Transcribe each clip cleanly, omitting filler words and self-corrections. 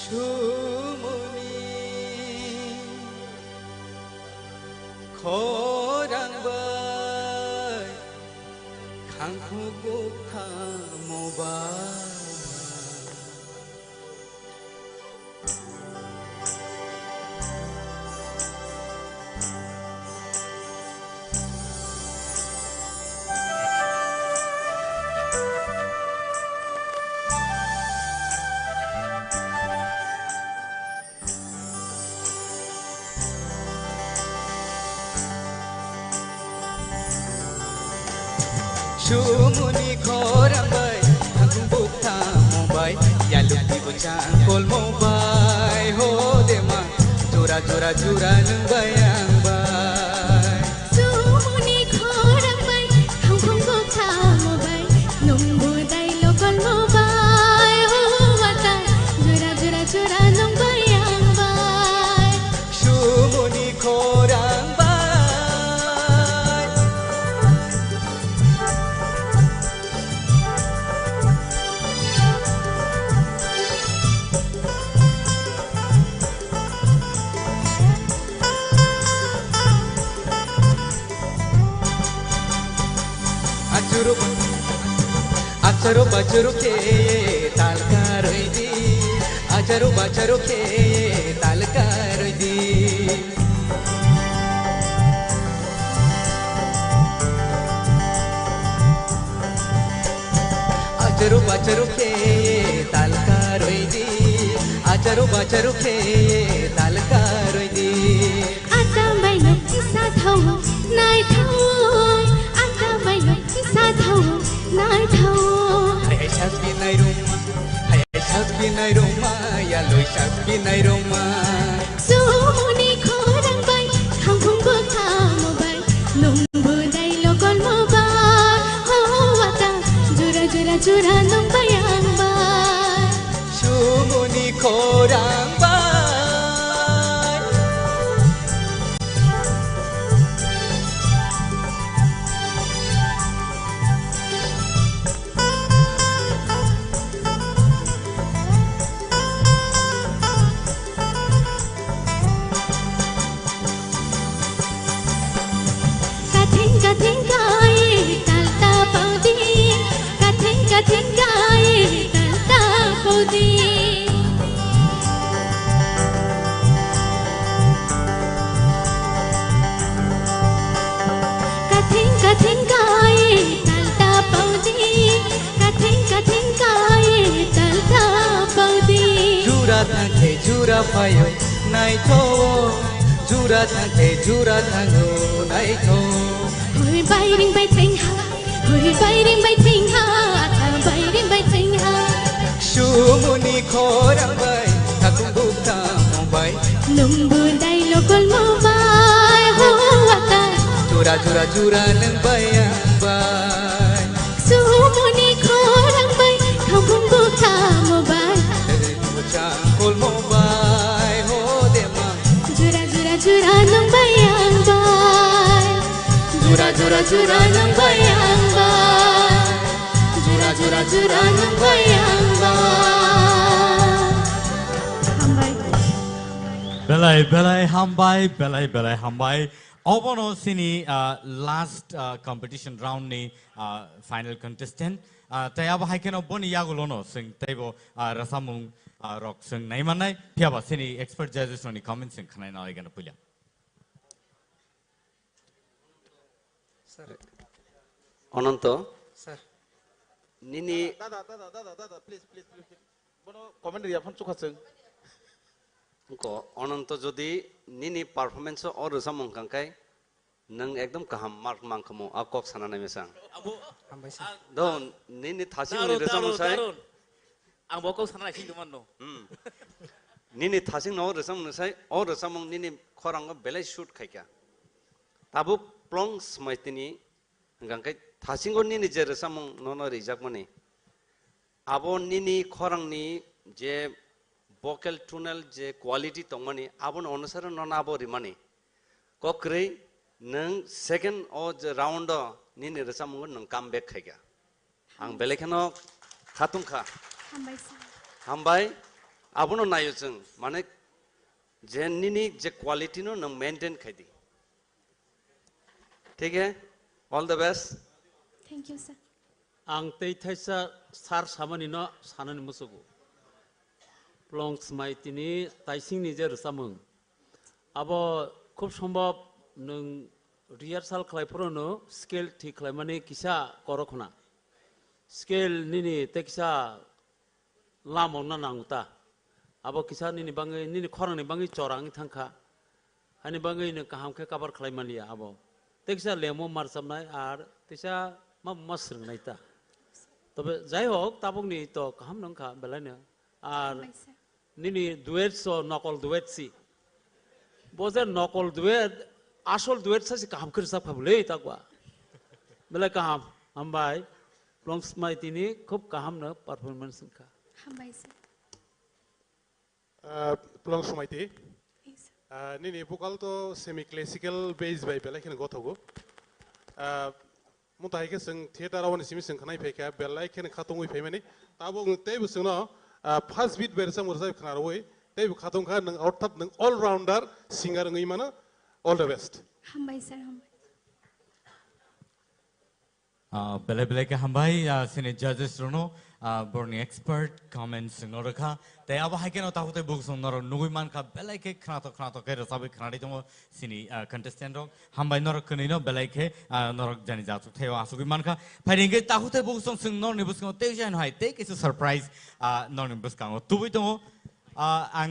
সুমনি খরাংবাই খাংখু গোথা মোবা সুমনি খরাংবাই খাংখু গোথা মোবাই ইয়ালুকি বচাং call মোবাই হো দেমা জোরা জোরা জোরা নংবাই आंबाय সুমনি খরাংবাই খাংখু গোথা মোবাই নংবো দাইলো call মোবাই হো ওয়াতা জোরা জোরা জোরা নংবাই आंबाय সুমনি খরাংবাই Acaro bacaro ke talkar di Acaro bacaro ke talkar di Acaro bacaro ke talkar di Acaro bacaro ke talkar di Ata mai no sa thau nai thau Ata mai no sa thau nai thau Hai sabinai Roma ya loi sabinai Roma Sumuni khorangbai khangkhung gotha mobai nongbo dailo kol mobai ho wata jura jura jura nongbai angbai Sumuni khorangbai Jura payo nai tho jura thango nai tho Hoi bai ring bai ting ha Hoi bai ring bai ting ha Ata bai ring bai ting ha Sumuni khorangbai khakung bukta mobai Nungbu dailo kol mobai ho wata jura jura jura nangbai angbai Sumuni khorangbai khangkhung bukta mobai Kol mobai ho dema Jura jura jura nangbai angbai Jura jura jura nangbai angbai Jura jura jura nangbai angbai Belai hambai Obono sini last competition round ni final contestant tayaba haikeno boni yagulono sing taibo rasamung rock sing nai manai phiaba sini expert judges ni comments sing khanai na igana pulia sir Ananto sir nini dada please bono comment ria phon chukha sing ko Ananto jodi nini performance or rasamung kangkai nang ekdom kaham mark mangkhamo akok sananai mesang don nini thasing ni rasamung sai ang bokong sana sing duman no nini thasing no rasamung sai or rasamung nini khorang belai shoot khaika tabuk plong smaitini gangkai thasing or nini je rasamung nono rijak mani abo nini khorang ni je vocal tunnel je quality tongmani abon onusara nona abo rimani kokrei nang second or round nini rasamung nang comeback khaiga ang belekhano khatungkha hambai abono nayo जों माने जेनिनि जे quality no नों maintain खायदि ठीक है all the best thank you sir आं तैथाइसा सार सामानि न साननि मुसुगु प्लंग स्माइटिनि ताइसिंनि जे रसामों आबो खूब सम्भव नों रिहार्साल खालायफोरावनो स्केल थि खालायमाने किसा करखना स्केल निनि तेकिसा लामावना नांगुता आबो किसा निनि बाङै निनि खरांनि बाङै चरांनि थांखा हानि बाङै नो काहामखे काबार खालायमालिया आबो तेकिसा लेमो मारसामनाय आर तेसा मा मासरंनाय ता तबे যাই হোক তাবুকনি তো কাহাম নংখা বেলাইনো আর নিনি ডুয়েট সো নকল ডুয়েট সি বজে নকল ডুয়েট আসল ডুয়েট সাসি কাহাম করে সাব খাবলে তাকবা বেলা কাহাম হামবাই প্লংস মাইতিনি খুব কাহাম ন পারফরম্যান্স নখা हामबाय सर प्लंग समाइति निनि भोकाल तो सेमी क्लासिकल बेस बाय बेलायखिन गथगो मुतायके जों थिएटाराव निसिम जों खनाय फैखा बेलायखिन खातंगै फैमाने ताबो तेबो जोंनो फार्स्ट बिट बेरसा मरजा खनारवै तेबो खातंखा नों अर्थात नों ऑल राउंडर सिंगार ngै मानो ऑल द बेस्ट हामबाय सर हामबाय बेले बेले के हमबाई सिने जजेस रोनो बरनी एक्सपर्ट कमेंट्स नरखा ते अब हाइके न ताहुते बुक्स नर नुगुमान का बेले के खनातो के रसाबे खनाडी तमो सिनी कंटेस्टेंट रंग हमबाई नर कनिनो बेले के नर जानि जातु थेवा आसुगिमान का फाइरिंगे ताहुते बुक्स सिंग नर निबुस को ते जान हाय ते किस सरप्राइज नर निबुस का तुबि तमो आं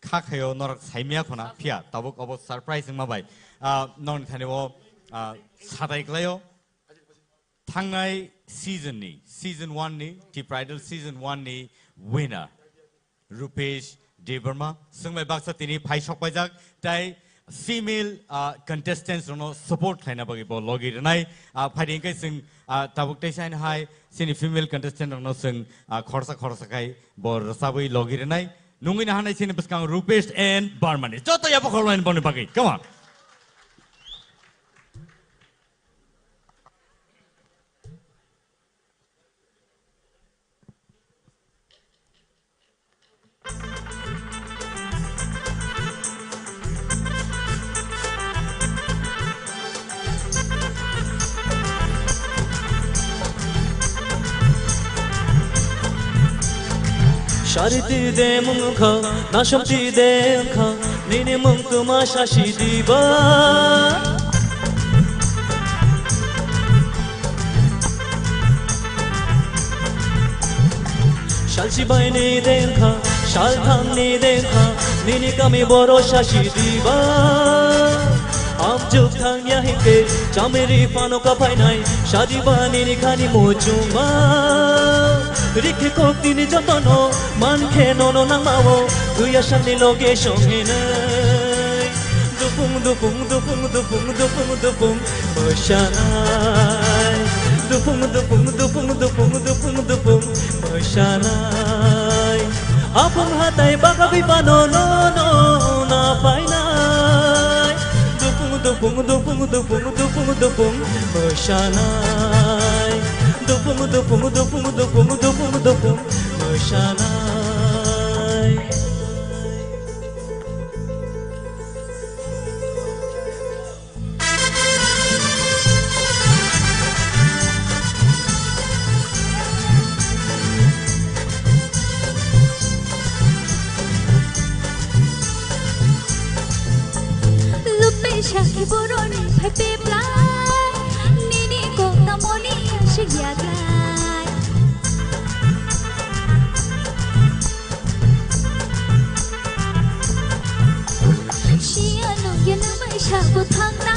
खाखयो नर साइमिया खना फिया ताबुक अब सरप्राइज माबाय नर थानेबो सादाइक्लायो थांनाय सीजन 1 नि टिप राइडल सीजन 1 नि विनर रुपेश देवर्मा संबाय बाक्सा तिनी फाइ सकबायजाक ताइ फीमेल कंटेस्टेंट्स नो सपोर्ट खाइना बगि बो लगिरनाय फाइटिंग के सिं ताबुक टेसाइन हाय सिनि फीमेल कंटेस्टेंट नो सिं खरसा खाइ बो रसाबै लगिरनाय नुंगिना हानाय सिनि बसकां रुपेश एन्ड बर्मनी जतो याबो खरलाइन बने बगि कम ऑन शारिति दे मुंखा नाशमति दे अंखा निने मुंतुमा शाशी दीबा शालसी बाइने दे अंखा शाल थांगने दे अंखा निने कमी बोरो शाशी दीबा आम जुग थांग याहिके चामेरी पानो का फाइनाई शादी बानी निखानी मोचुमा रिखे कोक दिनी जतनो मान खे नोनो नामावो दुया शानी लोगे शोंगे नै दुपुंग दुपुंग दुपुंग दुपुंग दुपुंग दुपुंग मशानाय दुपुंग दुपुंग दुपुंग दुपुंग दुपुंग दुपुंग मशानाय आपंग हाताय बागा बिपानो नो नो ना फाइनाय दुपुंग दुपुंग दुपुंग दुपुंग दुपुंग दुपुंग मशानाय दुपुंग दुपुंग दुपुंग दुपुंग दुपुंग दुपुंग मशानाय Shaki boroni pepe play nini ko tamoni ashiyatlay shiano yena mai shabu thangna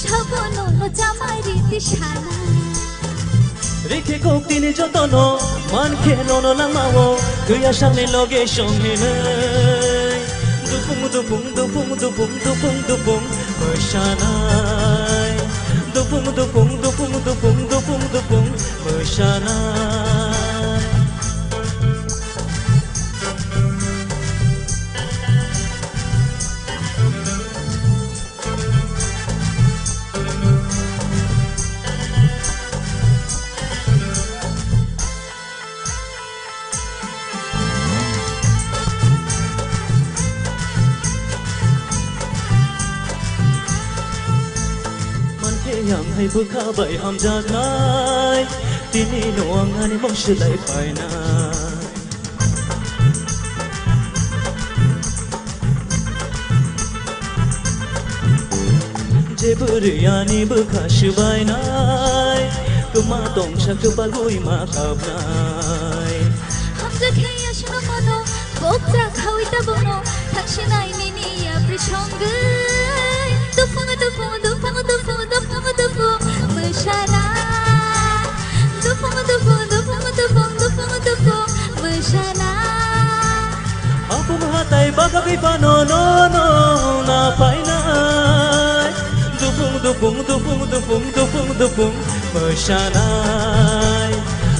shabono no jamai riti shana रिखे कोक दिने जतनो मान खे नोनो नामावो दुया शानी लोगे शोंगे नै दुपुंग दुपुंग दुपुंग दुपुंग दुपुंग दुपुंग मशानाय दुपुंग दुपुंग दुपुंग दुपुंग दुपुंग दुपुंग मशानाय Hai bukabai hamjagnai Tini noangani mongshilai painai Jeburiani bukashibainai Kuma tongsha kepalui makabnai Hamjakheya shinokono Boktra khawita bono Takshinai niniya prishongai Dupung dupung dupung dupung dupung dupung Mushana Dupung dupung dupung dupung dupung dupung Mushana Apung hatai bagagai pano no no na painai Dupung dupung dupung dupung dupung dupung Mesyanai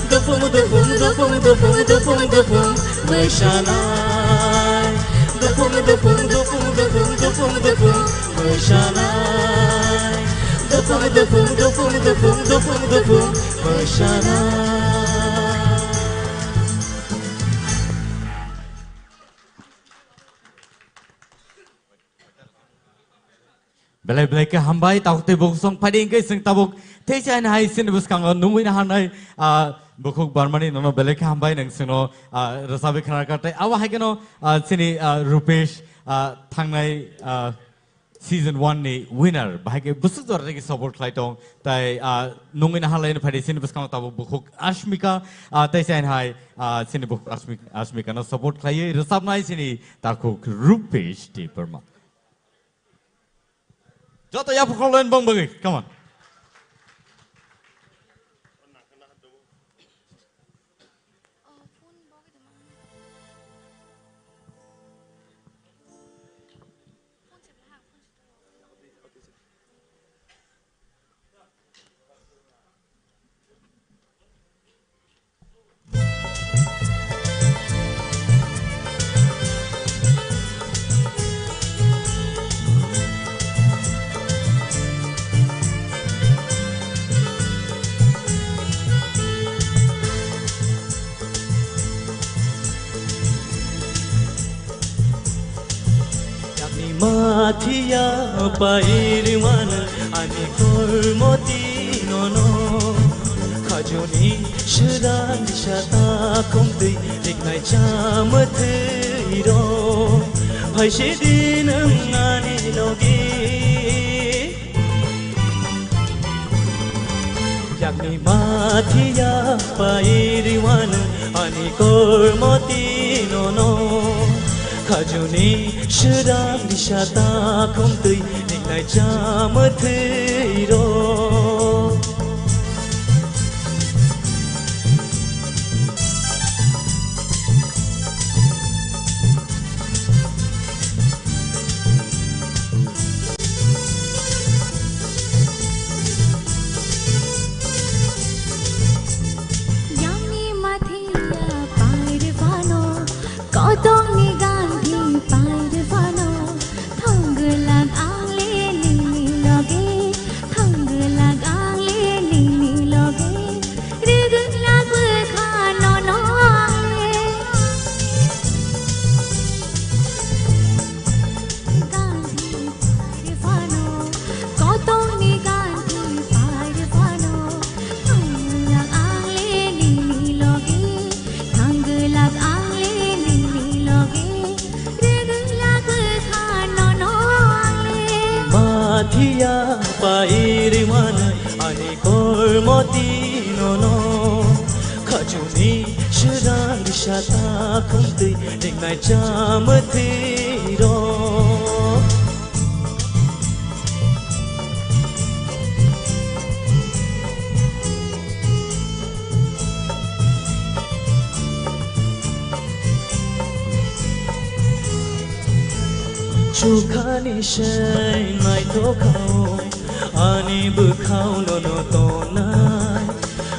Dupung dupung dupung dupung dupung dupung Mesyanai Dupung dupung dupung dupung dupung dupung Mesyanai Dupung dupung dupung dupung dupung dupung Mesyanai Belai-belai ke hambai tahu tebuk song pading ke sing tabuk teja na hai sin bus kang nungui na hanai bukuk barmani nono belai ke hambai nang sino rasabe khana karte awa hai keno sini Rupesh thangnai season 1 ni winner bahai ke busu jor ki support khai tong tai nungui na halai na phadi sin bus kang tabuk bukuk Ashmika tai sain hai sini bukuk Ashmika no support khai rasab nai sini takuk Rupesh di Burma Jatuh ya pukul lain bang bagi, come on. Matia pairwana ani kormoti nono khajoni shran shata komti liknai chamathiro bhaise dinam ani logi yakni matia pairwana ani kormoti nono Khajuni shirang dishata kumtui Nignai chamathiro Yami mathiya pairvano Kotong ni Matia pairwana ani kormoti nono Khajuni shirang dishata kumtui Nignai chamathiro Chukani shay mai tokao ani bukhao nono tonai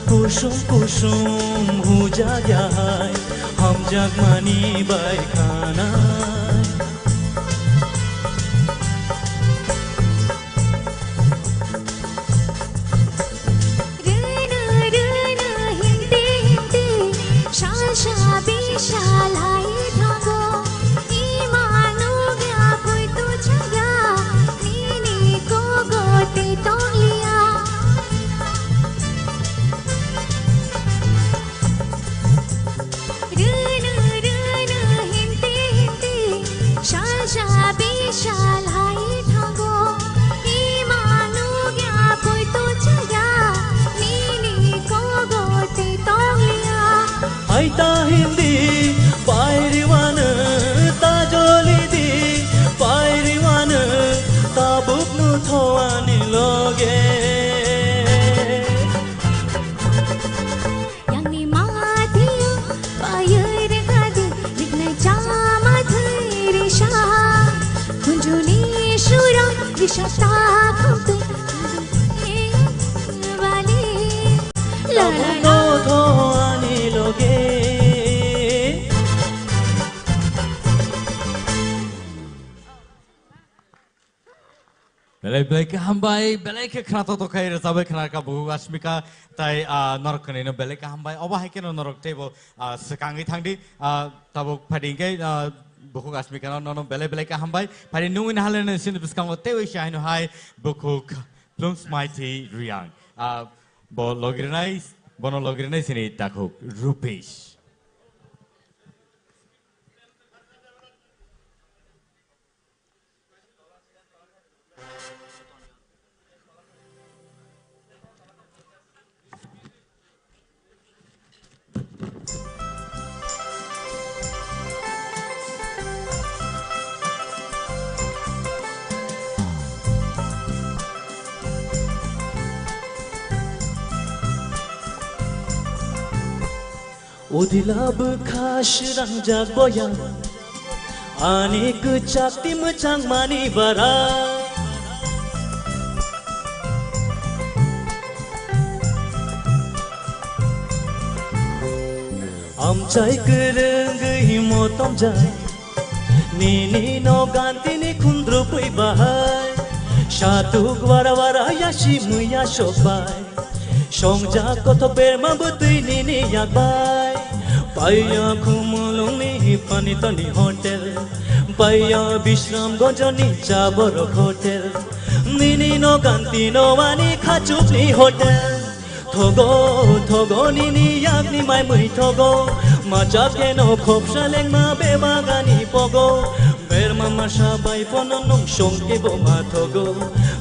Kusum kusum huja jahai ham jagmani bai khanai Rana rana hindi hindi Shal shal bishalai thango Imanu gya koi tu chaya Nini ko gote tong liya ta hindi pairiwana ta jolidi pairiwana ta buknu thoani loge yang ni mathiyo payir gadi lignai chama thairi sha kunjuni shura vishata khumte wali la la la thoani loge belai ke hambai belai ke khana to khai rasabai khana ka buhu asmika tai norok kane no belai ke hambai oba hai keno norok tebo sekangi thangdi tabo phading ke buhu asmika no belai ke hambai phari nungin halen sin biskang tewi shaino hai buhu plums mighty riang bo logrinai bono logrinai sini takuk rupesh Odilab khash rangjak boya anik chakti mchang mani bara amchai kereng himotom jai nini no ganti ni khundru pui bahai shatuk warawara yashi muya shobai Songja koto berma butui nini yakbai Paya kumulung ni panitani hotel Paya bishram gojoni chaborok hotel Nini no ganti no wani khachup ni hotel Thogo nini yak ni mai mui thogo Majak no khopsha leng ma bebagani pogo Berma masha bai pononong shongke bo ma thogo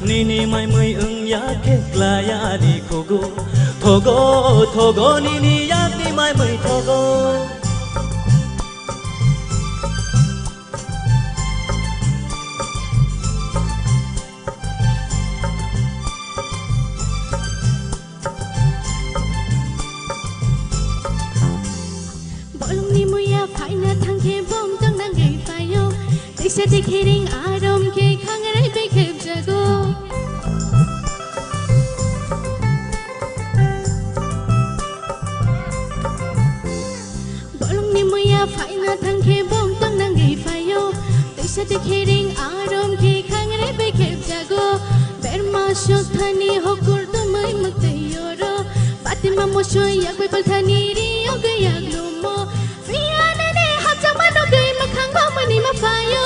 Nini mai mui ung yake klaya adi kogo Thogo nini yak ni mai mui thogo Bolong ni muya phai na thang ke bom tang nang gai payo Tisa te khering arom ke khangarai be khep jago Bolong ni muya phai na thang ke bom tang nang gai payo Tisa te khering arom ke khangarai be khep jago Berma shothani hokur tumai makte yoro Fatima mosho yak be palthani ri yoga yaglumo Fiana ne hapjang mano gai makhang ba mani ma payo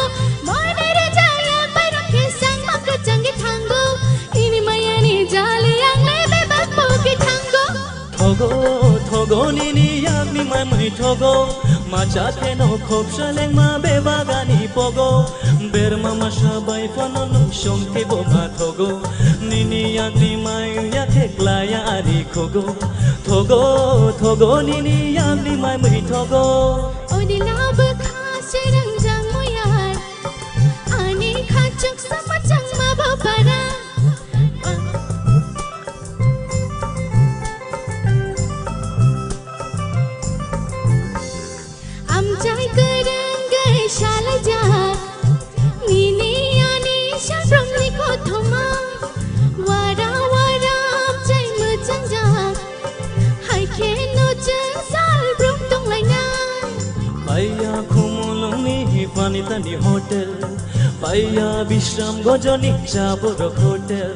Mone re jaya bai rakhe sang makka changi thango Ini maya ni jali yang le be bakpo ki thango Thogo nini yak ni mai mui thogo Macha keno khopsha leng ma bebagani pogo Berma masha bai pononong shongke bo ma thogo Nini yak ni mai yakhe klaya adi kogo Thogo nini yak ni mai mui thogo Odilab khas rangjang moyar Ani khachuk samachang ma bapara Amjai kereng gai shalai jak Nini ani shalrom ni kothoma Wara amjai machang jak Hai keno chang sal brum tong lai na Paya kumulong ni panitani hotel Paya bishram gojoni chaborok hotel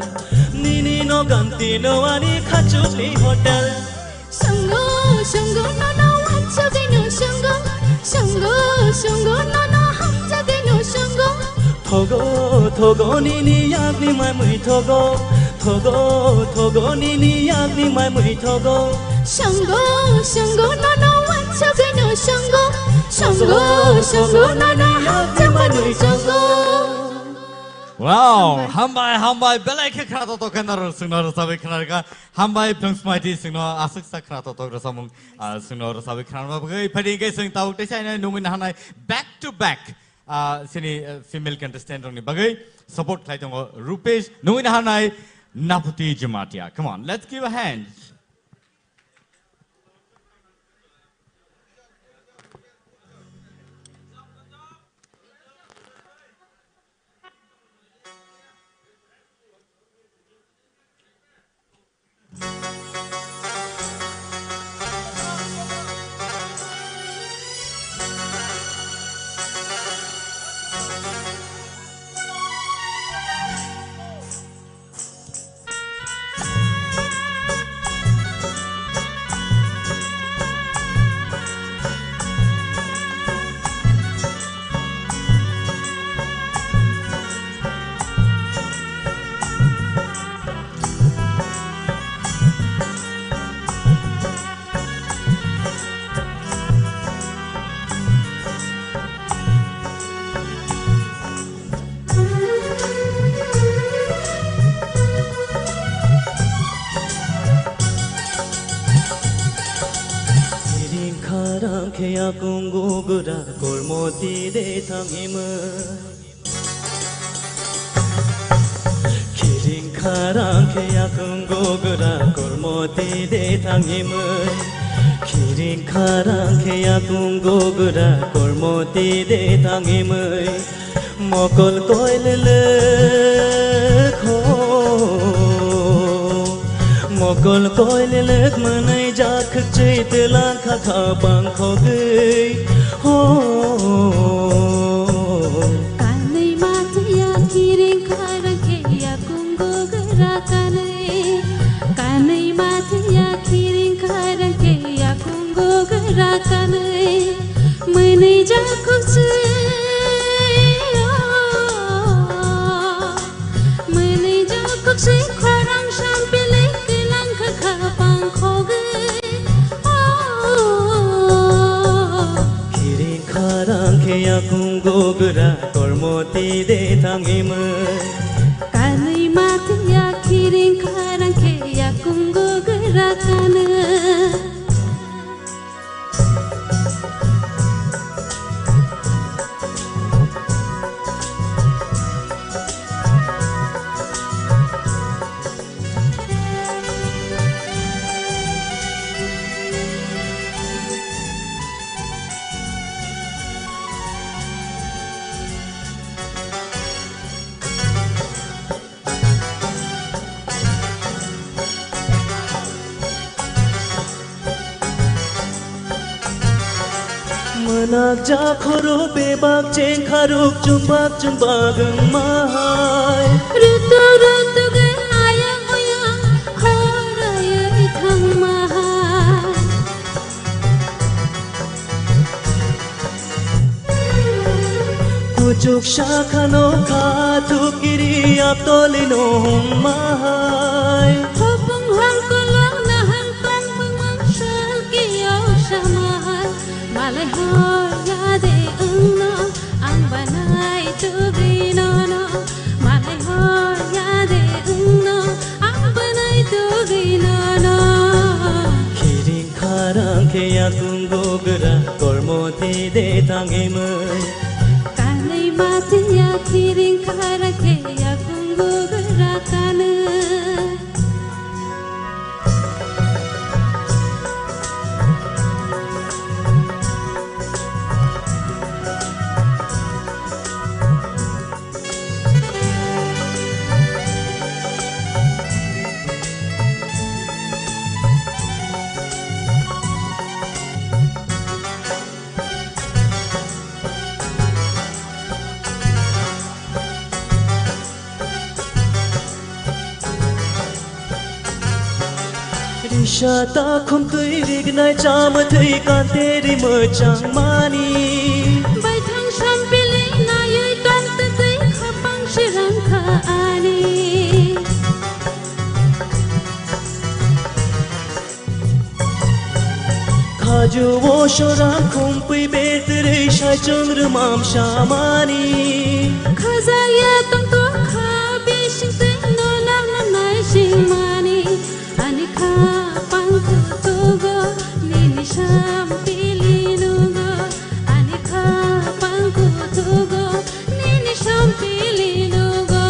Nini no ganti no ani khachup ni hotel Songo no no wancho gai no songo Songo no no hamja gai no songo Thogo nini yak ni mai mui thogo Thogo nini yak ni mai mui thogo Songo no no wancho gai no songo no no hamja mai mui songo Wow, hambai belai ke kerana to kenar singno rasawi kenar ka hambai plangsmaiti singno asik sa kerana to rasamung singno rasawi kenar bagai padi ke sing tahu te saya nungin hanai back to back sini female contestant ni bagai support khai tong Rupesh nungin hanai Naputi Jamatia. Come on, let's give a hand. Kaya kung gugura kolmoti de tangima Kiring karang kaya kung gugura kolmoti de tangima Kiring karang kaya kung gugura kolmoti de tangima Mokol koy lelek ho Mokol koy lelek manay jak chay tilang kakabang kogay ho Kanay mataya kiring karang kaya kung gugura kanay Kanay mataya kiring karang kaya kung gugura kanay Manay jak chay Manay jak chay karang shampilay kakapang kogay Kiring karang kaya kung gugura kolmoti de tangimay Kanay mataya kiring karang kaya kung gugura kanay Manak jakhoro bebak ceng kharuk jumbak jumbak mahai Rutu rutu gay ayang oyang horaya ithang mahal Kujuk shakhano katu kiri aptolino mahai Hopung hal kolong nahan pang mangshal kiyo shamahal Malay hoya de no ang banay tuginono Malay hoya de no ang banay tuginono Kiring karang kaya kung gugura kolmoti de tangimay Kanay mataya kiring karang kaya kung gugura kanay Shata khom tui rignai cham thei kan teri mơ chang mani Bai thang shampili na yui tong te tei khapang shirang kha ani Aju wo shora kumpi betri shachung rumam shamani Khazaya tangko khabi shingte no nam nam nai shingmani Ani kha pangku togo nini sham pili nugo Ani kha pangku togo nini sham pili nugo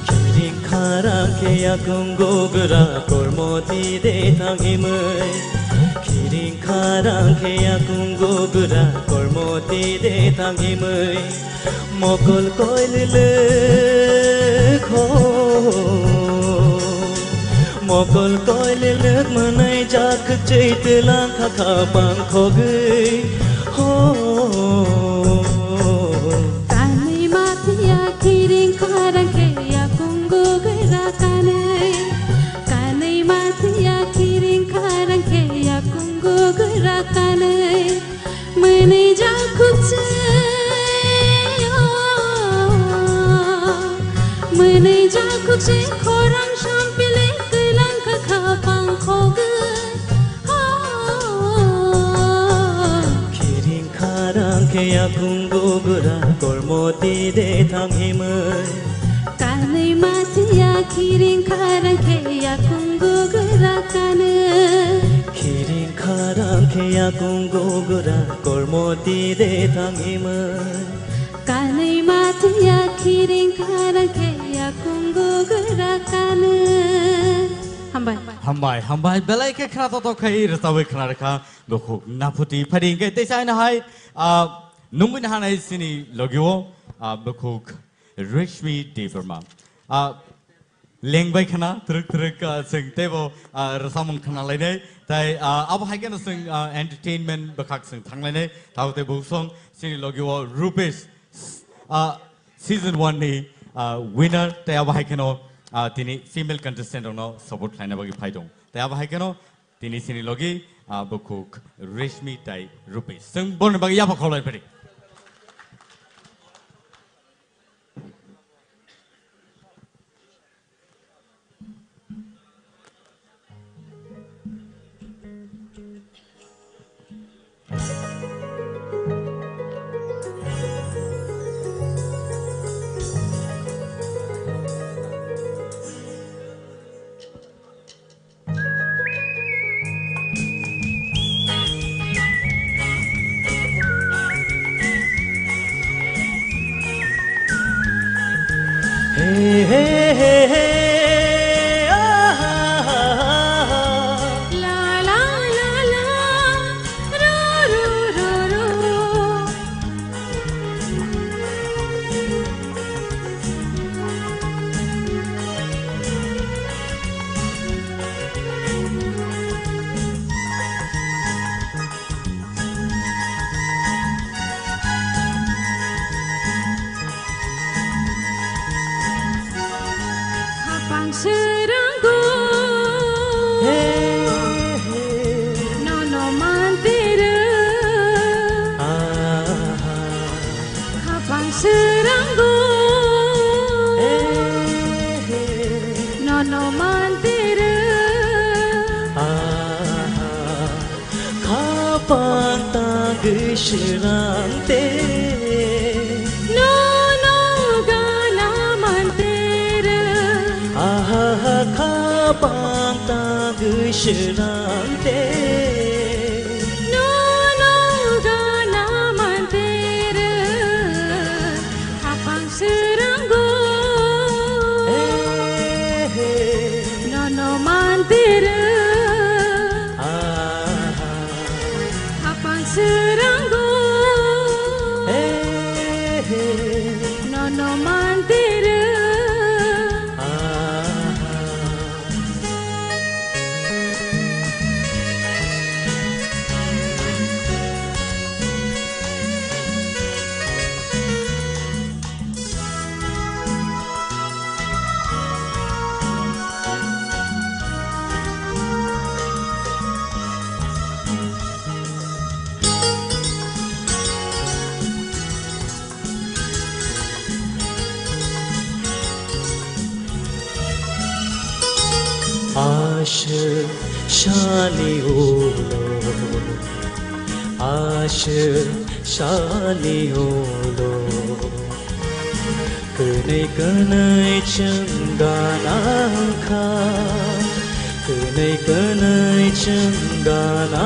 Kiring kharang ke yakung gogura kormoti de thangimai Kiring kharang ke yakung gogura kormoti de thangimai Mokol koilile kho Mokol koilile manai jak chaitlang kha pang khogai ho Kanai matia kiring kharang ke yakung gogura kanai Kanai matia kiring kharang ke yakung gogura kanai Manai jakut Manai jakut se khorang shampile kailang kha pang khogai Kiring kharang ke yakung gogura kormoti de thangimai Kanai matia kiring kharang ke yakung gogura kanai Kiring kharang ke yakung gogura kormoti de thangimai Kanai matia kiring kharang ke yakung gogura kanai Hambai belai ke khana to khai rasawe khana rakha lokho naputi phading ke tesai na hai nungin hanai sini logyo lokho Rashmi Devarma lengbai khana truk sing tebo rasamung khana lainai tai ab haigen sing entertainment bakhak sing thanglai tau te bu song sini logyo Rupesh season 1 ni winner tai ab haigeno tini female contestant ono support laina bagi phaidong tai ab haigeno tini sini logi bokuk Rashmi tai Rupesh sing bon bagi ya bakholai pari Hey hey hey hey La la la la ro ro ro ro Kapang seranggo nono mantira Kapang seranggo nono mantira Kapang tagishrante nono gana mantira Kapang tagishrante nono gana mantira Kapang seranggo nono mantira Kapang seranggo nono mantira आश शानी उलो शालियोलो Kenai kenai cengganangka Kenai kenai cengganangka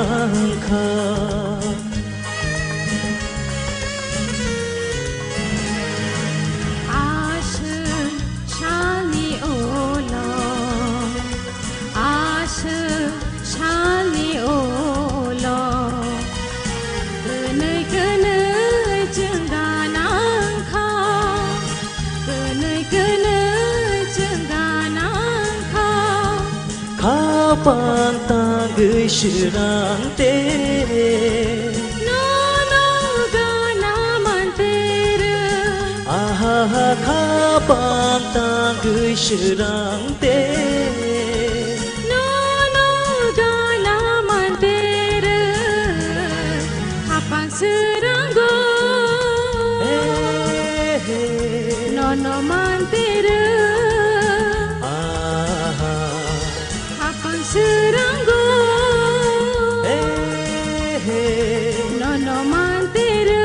Asher shali olo Asher shali olo Kenai kenai cengganangka Kenai kenai cengganangka Kapan tanggai serang te Nono gana mantera Aha kapan tanggai serang te Nono gana mantera Apang seranggo Nono mantera Apang seranggo Nono mantera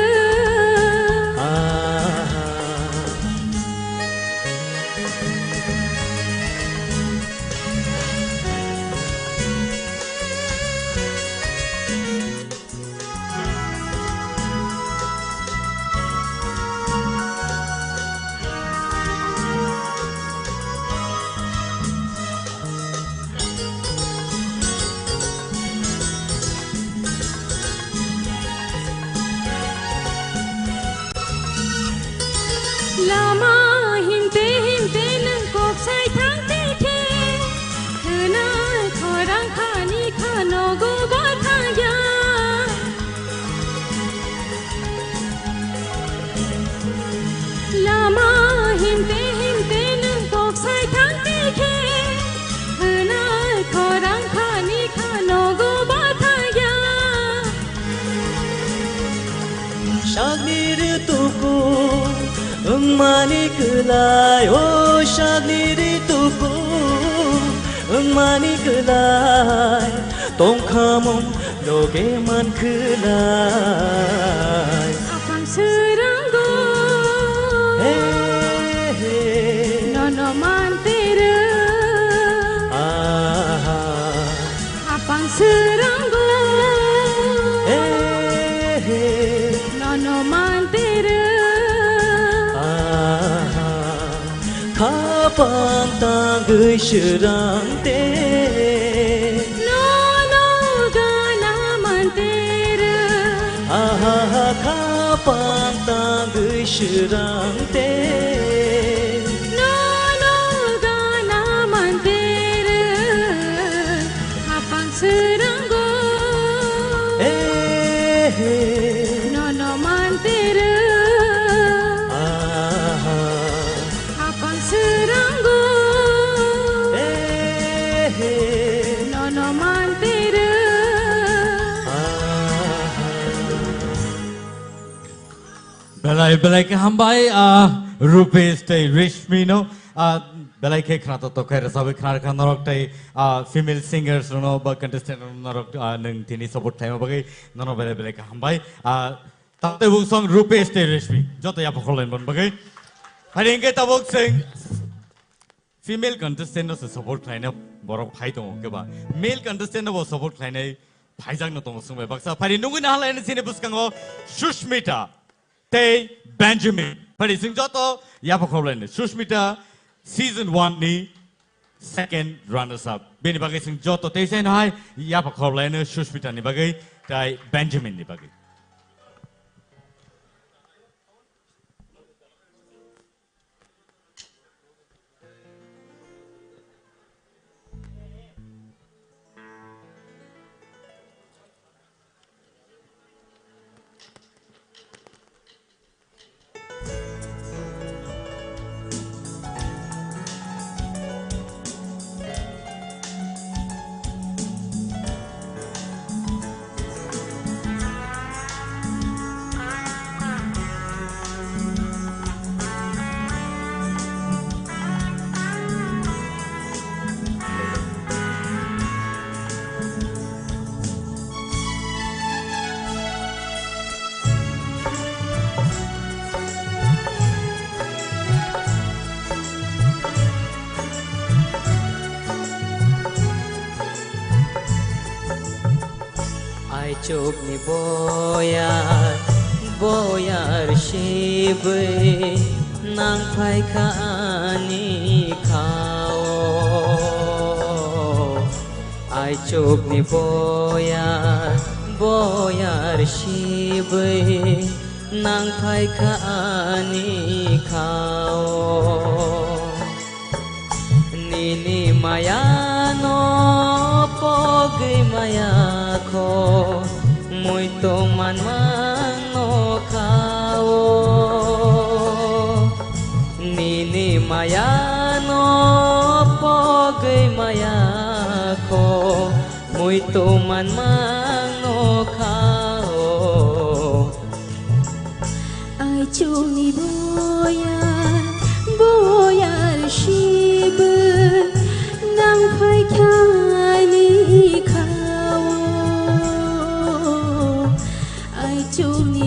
Lama hinte hinte nang kok sai thang te ke Khana khorang khani khano go ba thaya Lama hinte hinte nang kok sai thang te ke Khana khorang khani khano go ba thaya Shagni tuku Mani kelai oh shagni tuku Mani kelai Tong kamong loge man kelai Apang seranggo Nono mantera Apang seranggo Nono mantera Kapan tanggai serang te Nono gana mantera Aha kapan tanggai serang te Nono gana mantera Apang seranggo Nono mantera Apang seranggo Nono mantera Belai ke hambai Rupesh tay Rishmino belai ke khana to khair sabe khana kan norok tay female singers no ba contestant norok nang tini support thai bagai nono belai ke hambai tate bung song Rupesh tay Rishmi joto ya pokholen bon bagai hari ke tabok sing female contestant no support thai na borok phai tong ke ba male contestant no support thai nai phaijang no tong sung ba baksa phari nungu na hala sine buskango Shushmita Tay Benjamin. Pari sing joto ya pakholen Shushmita season 1 ni second runners up. Beni bagai sing joto tay sen hai ya pakholen Shushmita ni bagai tay Benjamin ni bagai. ai chụp ni boyar shibe nang phai khani khao ai chụp ni boyar shibe nang phai khani khao nini maya no pogi maya ko muito man no khao nini maya no pogi maya ko muito man no khao ai chu ni boyar shib nang phai khani khao ai chu ni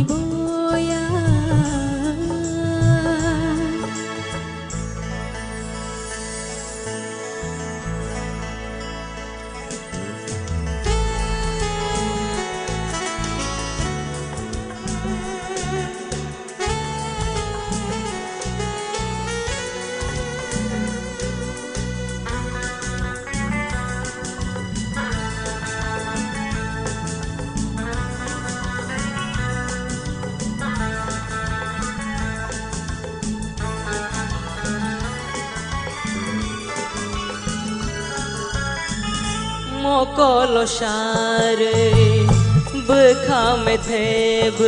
mokolo share bekha me theb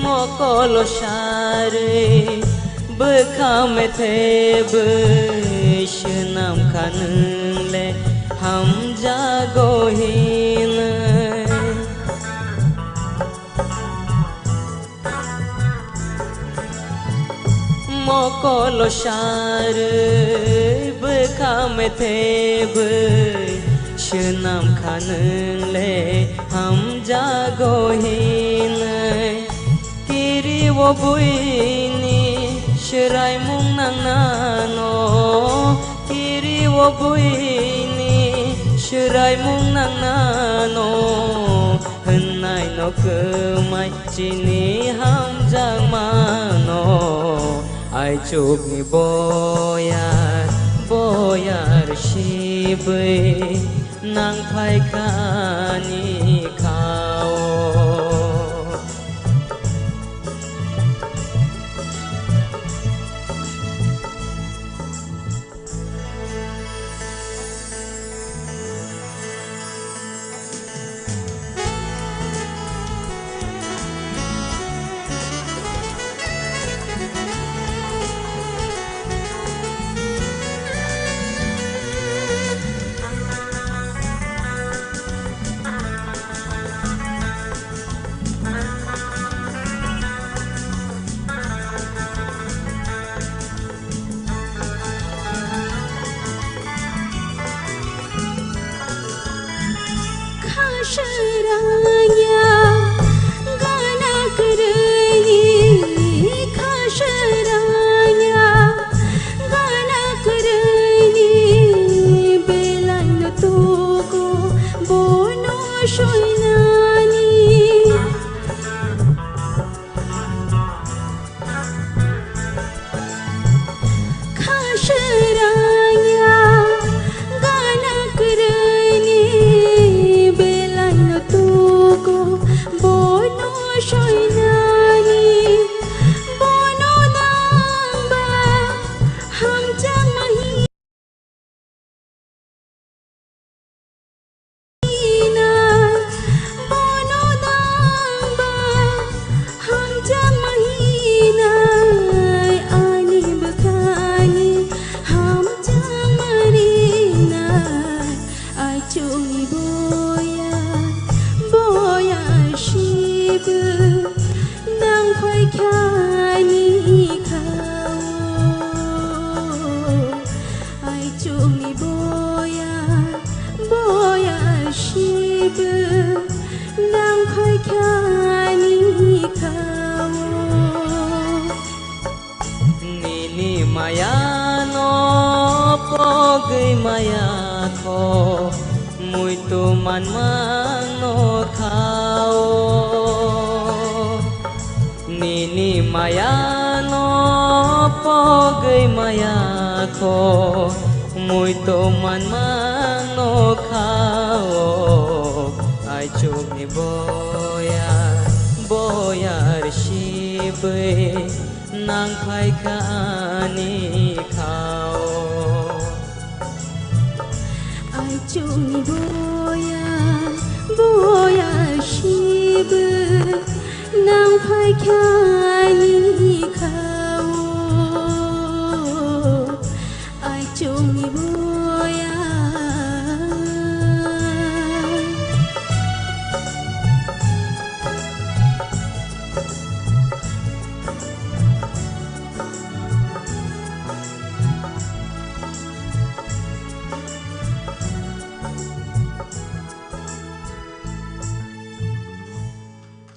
mokolo share bekha me theb shnam khan le ham jago hin mokolo share bekha me theb shnam khan le ham jago hin kiri wo buini shrai mung nang nano kiri wo buini shrai mung nang nano hanai no kemai chini ham jang mano ai chụp ni boyar shibe nang phai khani khao khasharanya gana karani khasharanya gana karani belan to ko bono shoinani khasharanya gana karani bono shoinani bono namba ham jang mahina bono namba ham jang mahina ani bakani ham jang marina ai chuni boyar shib nang phai khani khao ai chuni boyar shib nang phai khani khao nini maya no pogi maya ko muito man mano khao nini maya no pogai maya ko muito man mano khao ai chuk ni boyar shibe nang khai khani khao ai chung boya shib nang phai khani khao ai chung boya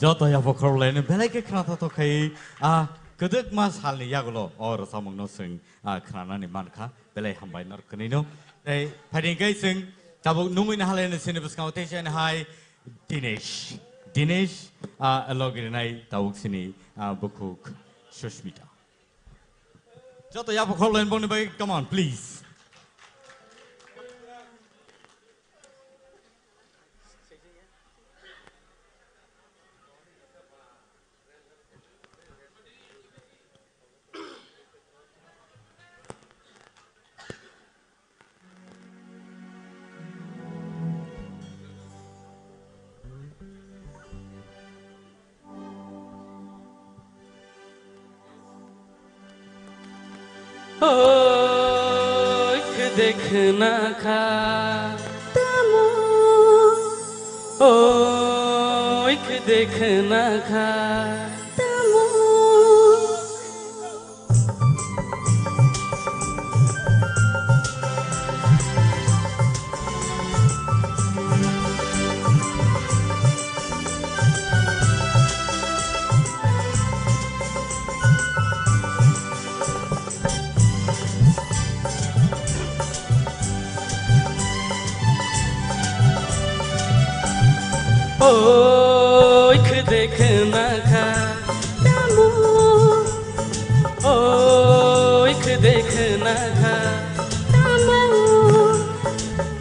Joto ya pokor lain belai ke kerana to kai kedek mas hal ni ya gulo or samung no sing kerana ni man kha belai hambai nor kenino eh pading kai sing tabuk nungin hal ni sini buskau techen hai Dinesh alogir nai tabuk sini bukuk Sushmita Joto ya pokor lain bong ni bagi come on please देखना खा tamo एक देखना खा tamo एक देखना खा tamo एक देखना खा tamo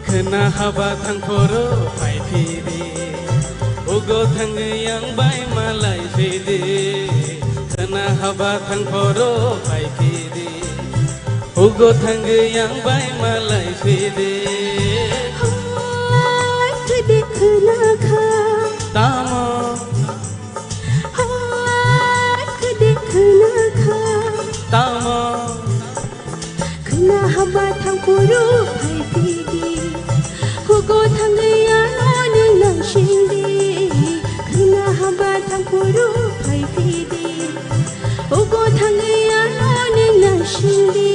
kena haba thangkoro pai phiri ugo thang yang bai malai phiri kena haba thangkoro pai phiri ugo thang yang bai malai phiri देखना खा tamo देखना खा tamo kena haba thang kuru phai pidi hugo thang ya no nang shindi kena haba thang kuru phai pidi hugo thang ya no nang shindi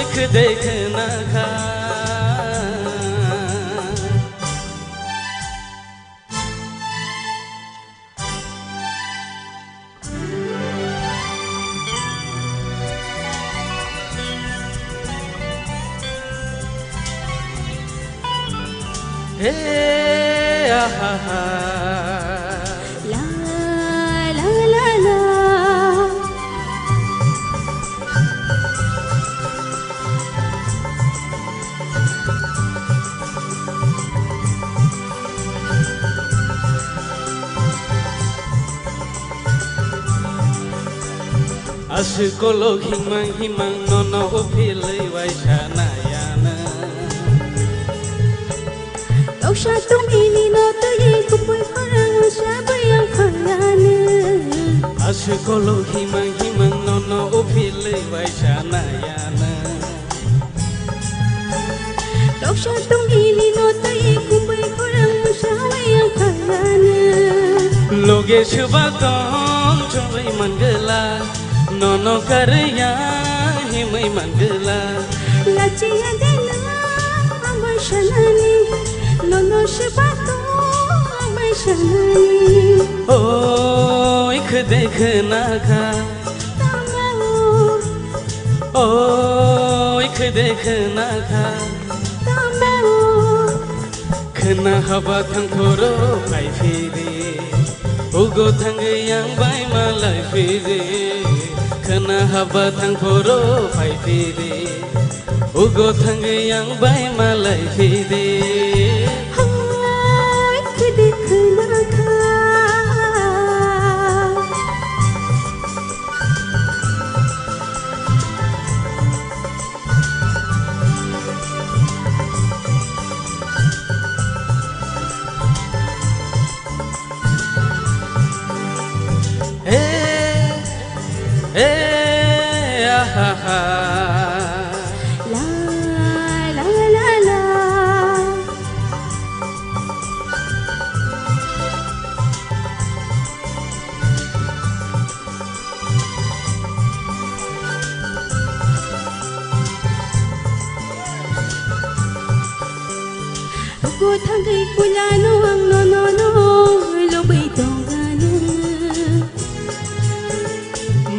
ek देखना खा Hey, la la la la Asikolo himang nono upilai waisanayana Lausha tumini no tuyi kupui korang sabayang khayana Asikolo himang nono upilai waisanayana Lausha tumini no tuyi kupui korang sabayang khayana Loge subatong cobai manggela Nono karya himai manggela Laci adena amai shanani Nono shibato amai shanani ek देखना खा Tamo ek देखना खा Tamo खोना हाबा थांखरो फायफेरे उगो थांगे yang bye मालाय फेरे खोना हाबा थांखरो फायफेरे उगो थांगे yang बाय मालाय फेरे Cô thang cây kulano ang no no no lo bay tongano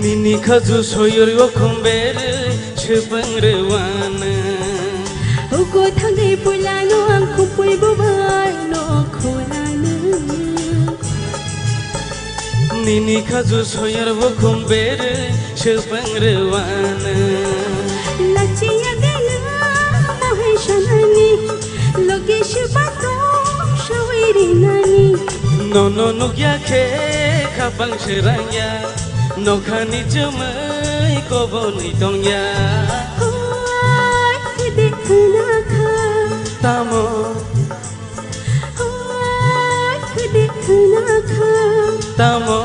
Nini khaju soyor yo khombere chupang rewana Cô thang cây kulano ang kupul bubar no khulano Nini khaju soyor yo khombere chupang rewana Lachiya gela mohe shanani Logesh bato shawiri nani No no no kya khe khapang shiranya No khani chamai ko boni tongya Hoy dekhna kha Tamo Hoy dekhna kha Tamo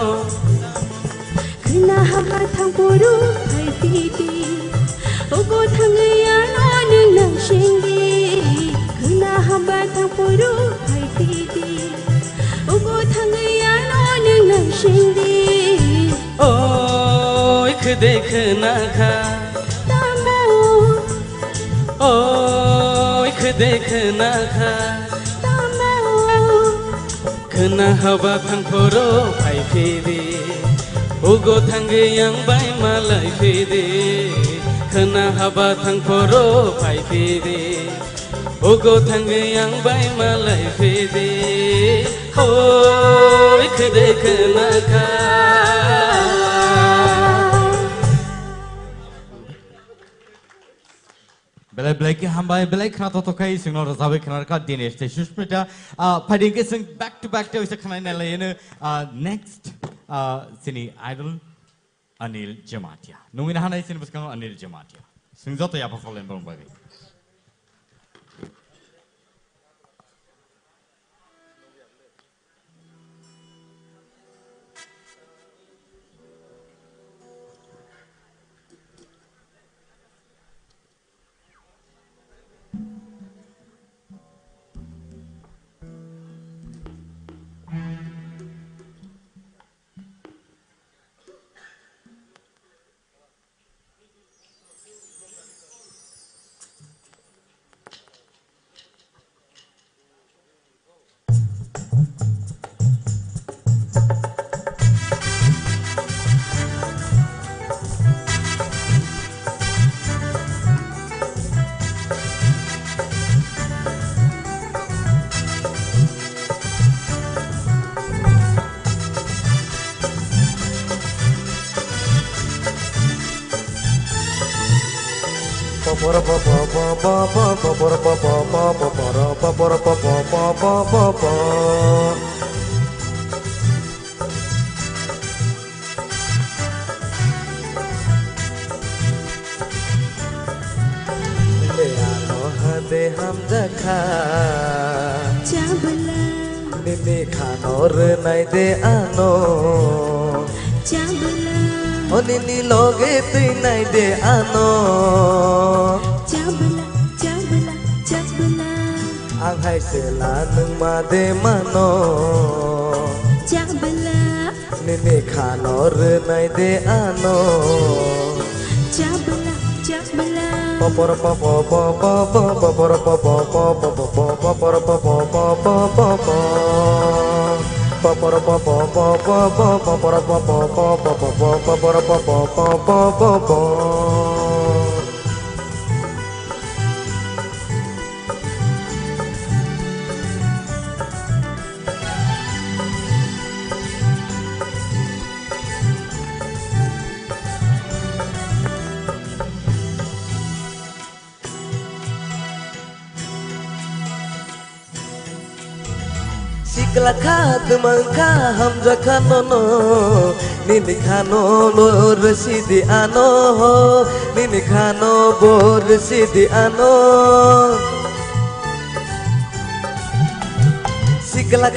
Khna haba thang poru phai titi Ogo thang ya no ning nang shingi Khna haba thang poru phai titi Ogo thang ya no ning nang shingi Oi khna kha Tamo Oi khna kha Tamo Khna haba thang poro phai phede Ugo thange yang bai malai phede Khna haba thang poro phai phede Ugo thange yang bai malai phede Oi khna kha Belai belai ke hambai belai khana to kai sing no razabe khana ka Dinesh te Shushmita fighting ke sing back to back te uisa khana na le next sini idol Anil Jamatia nungin hana sini buskang Anil Jamatia sing joto ya perform bang bagi हम जखा Chabla निने खानोर नहीं दे आनो Chabla ओ निनी लोगे तू नहीं दे आनो Chabla Chabla Chabla ang hai se la nung ma de mano Chabla निने खानोर नहीं दे आनो Chabla Chabla Papara papa papa papara papa papa papara papa papa papa papara papa papa papara papa papa papara papa papa papa Sikla mangka hamza kanono nini kano lo residi ano nini kano bo residi ano Sikla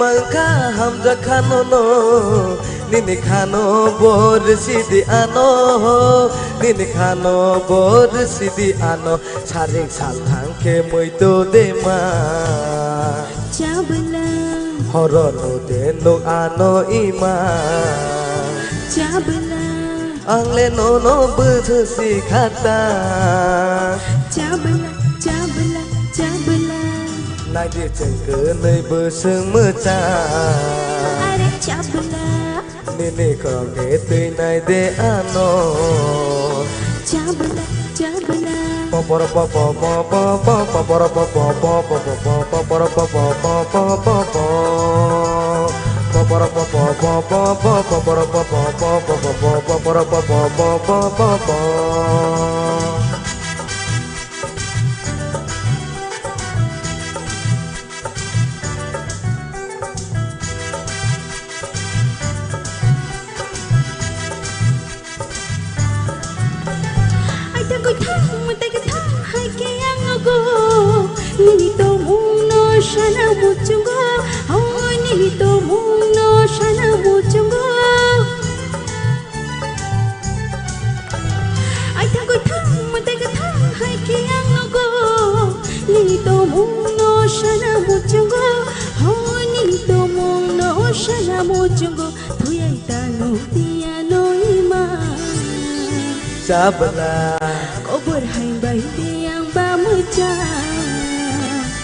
mangka hamza kanono nini kano bo residi ano nini kano bo residi ano charing salthang ke muito dema Chabla Horono deno ano ima Chabla Angle no bethu sikata Chabla Chabla Chabla Nai di cengke nei beseng meca Are Chabla Nini kroge tui nai de ano Chabla Chabla Poporo popo popo popo poporo popo popo popo poporo popo popo popo poporo popo popo popo poporo popo popo popo poporo popo popo popo Nini to muno shana muchungo oh nini to muno shana muchungo ai ta ko tham mate ka tham hai ke ango nini to muno shana muchungo oh nini to muno shana muchungo thuyai ta no tia no ima Chabla Kobor hai bai tiang ba mucha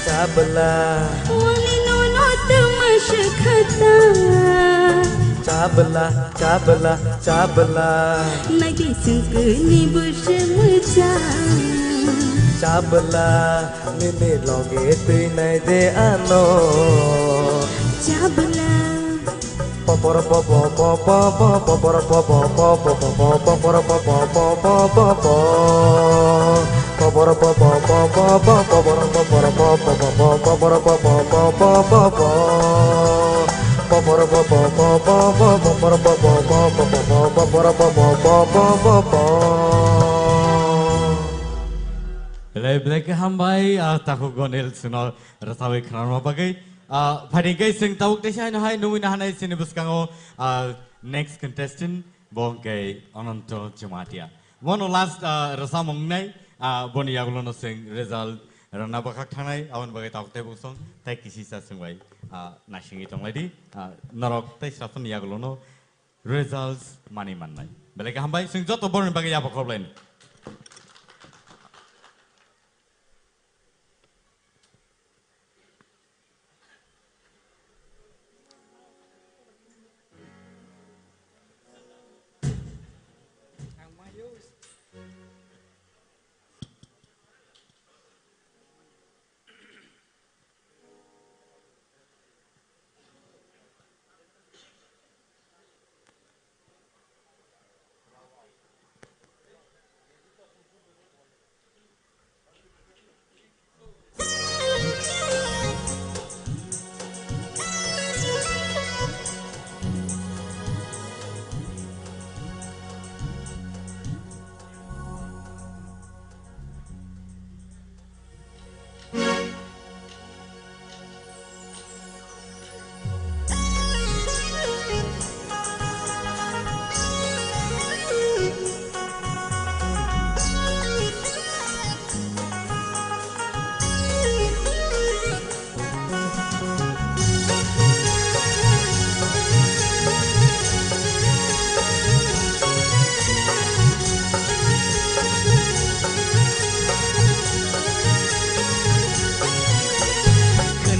Chabla Wali nono tumash khata Chabla Chabla Chabla Nai di sungkuni bush mucha Chabla Nini loge tui nai de ano Chabla Poporo popo popo popo poporo popo popo popo poporo popo popo popo poporo popo popo popo poporo poporo popo popo poporo popo popo popo poporo popo popo popo poporo popo popo popo poporo popo popo popo Black hambai tahu gonel suno rasawi kran bagai Padingkai sing tawuk desai no hai numi na hanai sini buskango next contestant bongkai Ananto Jamatia. One last rasamong nai boni yagulono sing result rana bakak thanai awan bagai tawuk te busong tai kisi sa singwai nasingi tong lady narok tai safun yagulono results mani manai. Black hambai sing joto borin bagai ya bakok lain.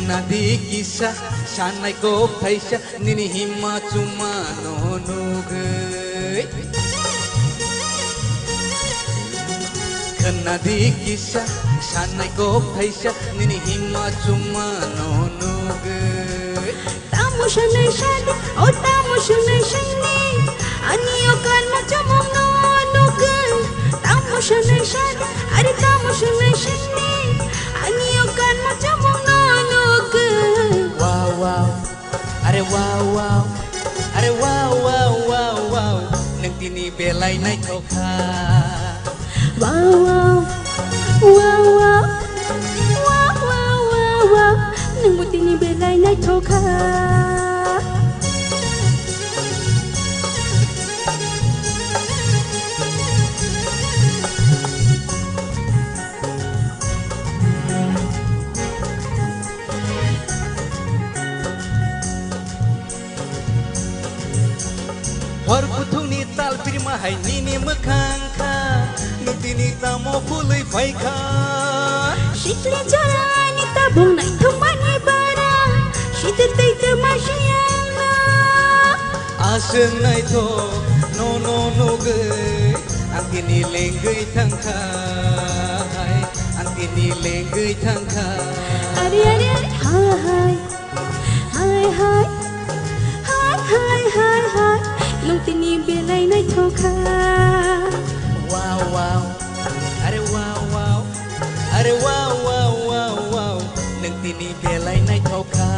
Nadi kisah shanai ko paisha nini hima cuma no nuge Nadi kisah shanai ko paisha nini hima cuma no nuge Tamu shanai shadi oh tamu shanai shani Aniyo kan macam no nuge Tamu shanai shadi ari tamu shanai shani Aniyo kan macam no nuge Wow बेलायनाय थखा Wow wow wow wow wow wow wow wow nang buti ni belay na thoka Hor puthuni tal pirma hai nini makhangkha nutini tamo phului phaikha Shitli jarani tabung nai thumani bara shittai tamashiyana Aseng nai tho no no no gai antini lengai thangkha antini lengai thangkha Are are are hi hi hi hi hi hi hi nang tini belay na thoka Wow wow Are wow wow Are wow wow wow wow nang tini belay nai thokha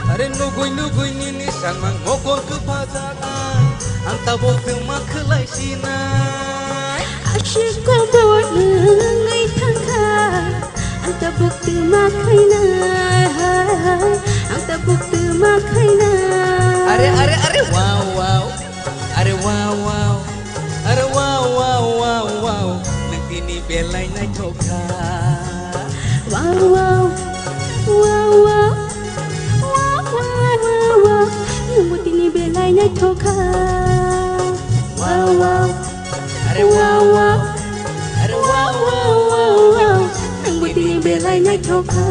Are nugui nugui nini sangmang ngokol kepadangan Antabok temak kelai sinai Asyik kau buat nengai tangka Anta bukti makaina Anta bukti makaina Are wow wow Are wow wow Are wow wow wow wow nang tini belay nai thokha Wow wow wow wow wow wow wow wow nang buti ni belay na thoka Wow wow Are wow wow Are wow wow wow wow nang buti ni belay na thoka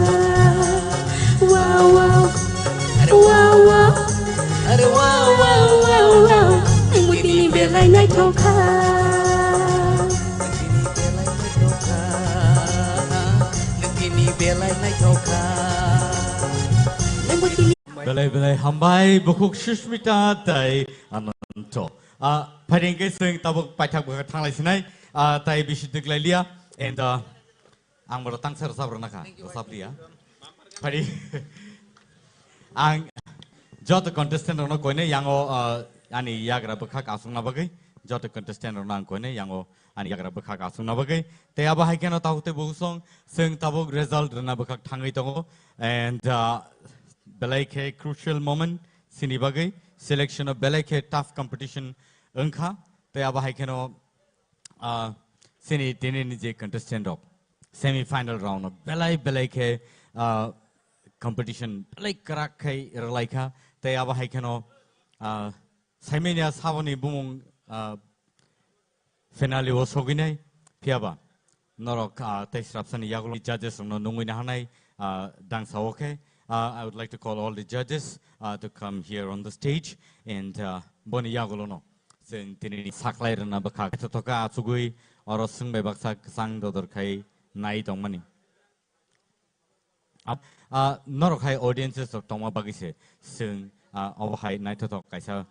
Wow wow wow wow Are wow wow wow wow nang buti ni belay na thoka Nutini belay nai thokha nang buti ni Belai belai hambai bukuk Sushmita tai ananto. Paringke sing tabuk paitak buka thanglai sinai tai bisidik lailia and ang berotang ser sabro naka resap dia. Pari ang jot contestant rono koine yango ani yagra bukha kasung na bagai jot contestant rono ang koine yango ani yagra bukha kasung na bagai te aba haikeno tahute busong sing tabuk result rona bukha thangai tongo and Belai ke crucial moment sini bagai selection of Belai ke tough competition engkha te aba haikeno sini tini nije contestant of semi final round of Belai ke competition Belai karak kai relaika te aba haikeno saimenya saboni bumung finale o soginai piaba norok te srapsani yaglo judges no nungui nahanai dang sawoke I would like to call all the judges to come here on the stage and boni yagolono sen tini saklai rana bakha toka atsugui oro sungbai baksa sang dodor khai nai tongmani norok hai audiences of tongma bagise sung obhai nai to kaisa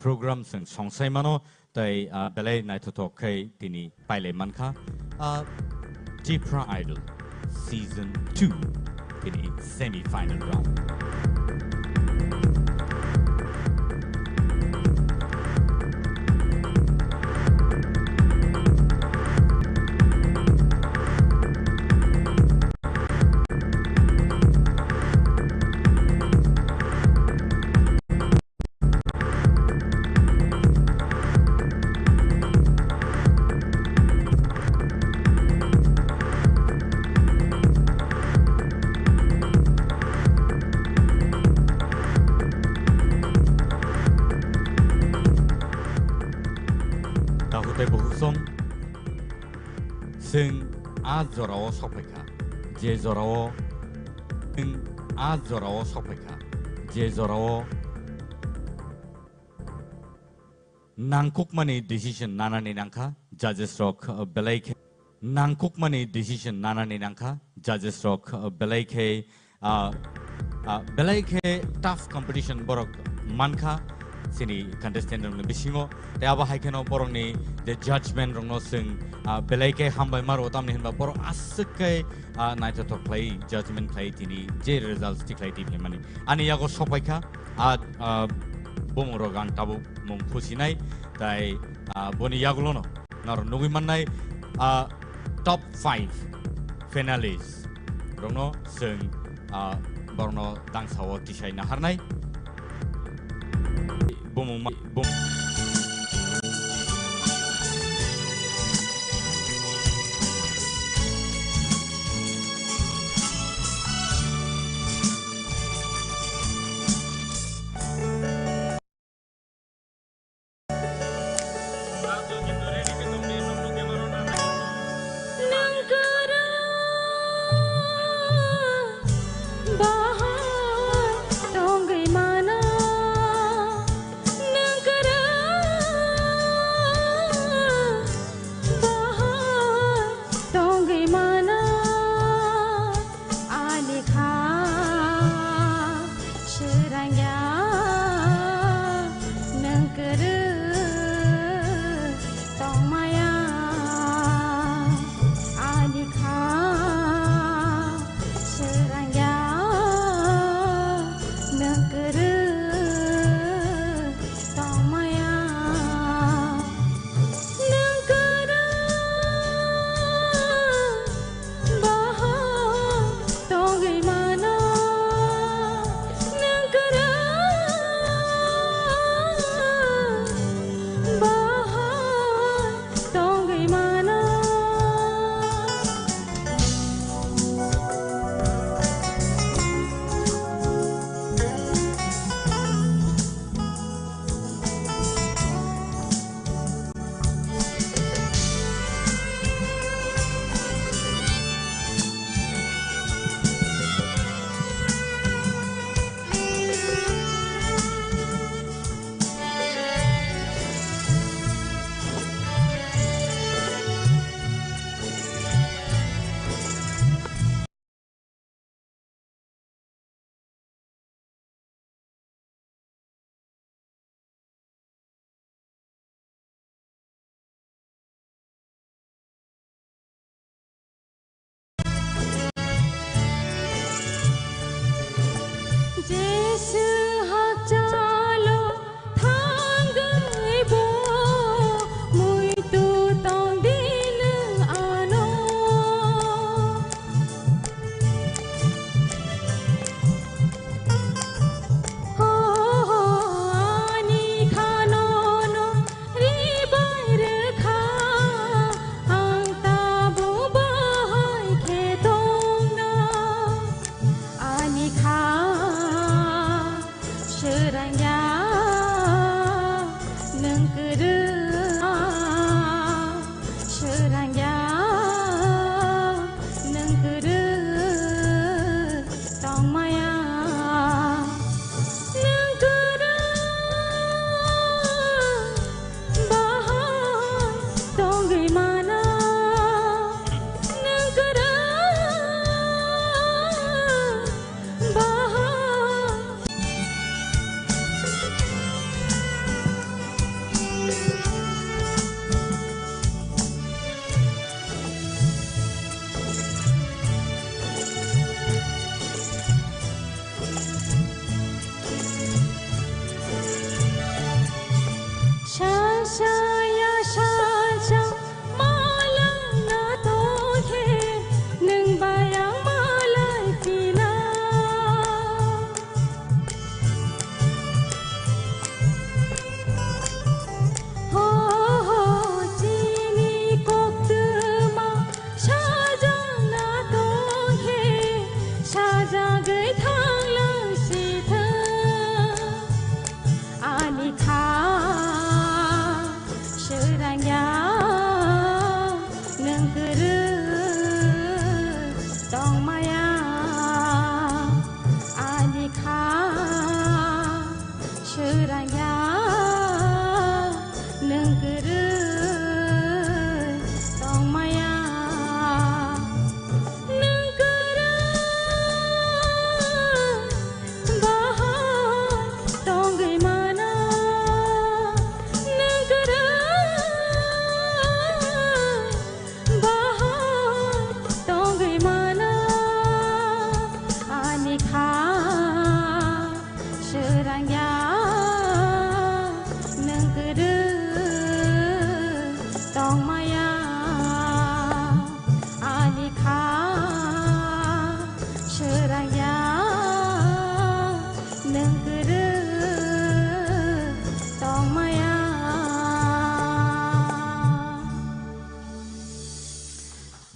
program sung songsai mano tai belai nai to khai tini paile mankha Jipra Idol Season 2 in its semi-final round. Sing azorao sopeka, je zorao, sing azorao sopeka, je zorao nangkukmani decision nanani nangka judges rock belaike nangkukmani decision nanani nangka judges rock belaike belaike tough competition borok manka sini contestant rong bisingo te aba haikeno borong ni the judgment rong no sing belaike hambai maro tamni hinba borok askai naito to play judgment play tini je results ti play ti mani ani yago sopaika bomoro gang tabu mong khusinai tai boni yagulono nor nugi manai top 5 finalists rongno sing borno dangsawo tisai na harnai bomong bom Bahar tongai mana nangkara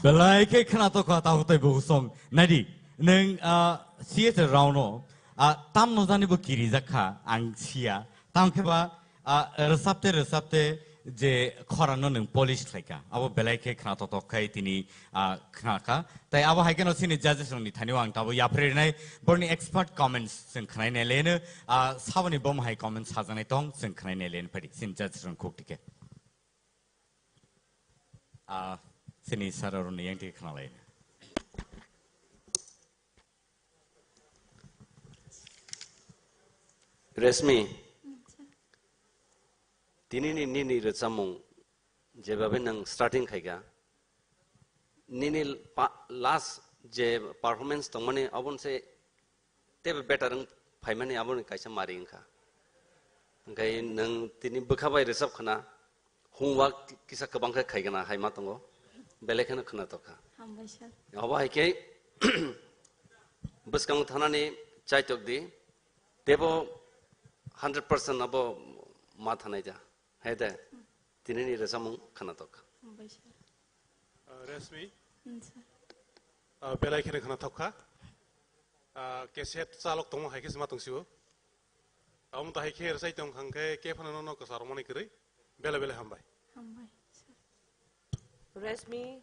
belai ke kena to ka tahu te bu song nadi neng sia te rauno tam no jani bu kiri zakha ang sia tam ke ba resapte je khorano neng polish thaika abo belai ke kena to kai tini kena ka tai abo haiken osini judges ni thani wang tabo ya phre nai borni expert comments sing khnai ne lene sabani bom hai comments hajanai tong sing khnai ne len pari sin judges rong khok tike sini sararun yang dikenal lain. Resmi, ini resamung, jawabnya nang starting kaya, ini last je performance tong mana abon se tebe better nang pay mana abon kaisa maring ka, kaya nang tini berkabai resap kena, homework kisah kebangkai kaya na hai matongo. Belai kena kena toka. Apa hai ke? Bus kamu thana ni cai tok di, debo 100% abo mat thana ja. Hai dah. Tini ni resamung kena toka. Resmi. Belai kena toka. Keset salok tong hai ke semua tong siwo. Aum tak hai ke resai tong hangke ke fana nono kesaromoni kiri. Belai hambai. Resmi,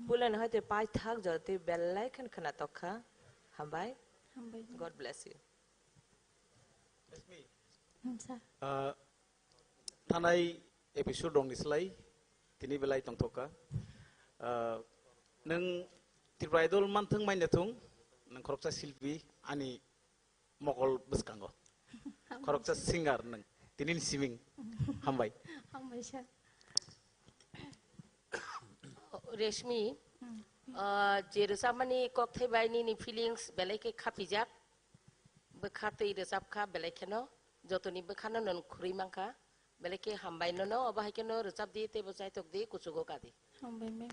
bulan hari pai thak jati belai kan kena toka, hambai. God bless you. Resmi. Tanai episode dong dislay, tini belai tong toka. Neng tiradol mantung main datung, neng korupsa Silvi, ani mokol beskango. Korupsa singer neng, tini siming, hambai. Hambai sah. Resmi, jerusamani kok thai ni feelings belai ke khapijak, bekhate resap kha belai keno, jotoni bekhano non khuri mangka, belai ke hambai nono, abah keno resap di te bocai tok di kusugo kadi. Hambai me.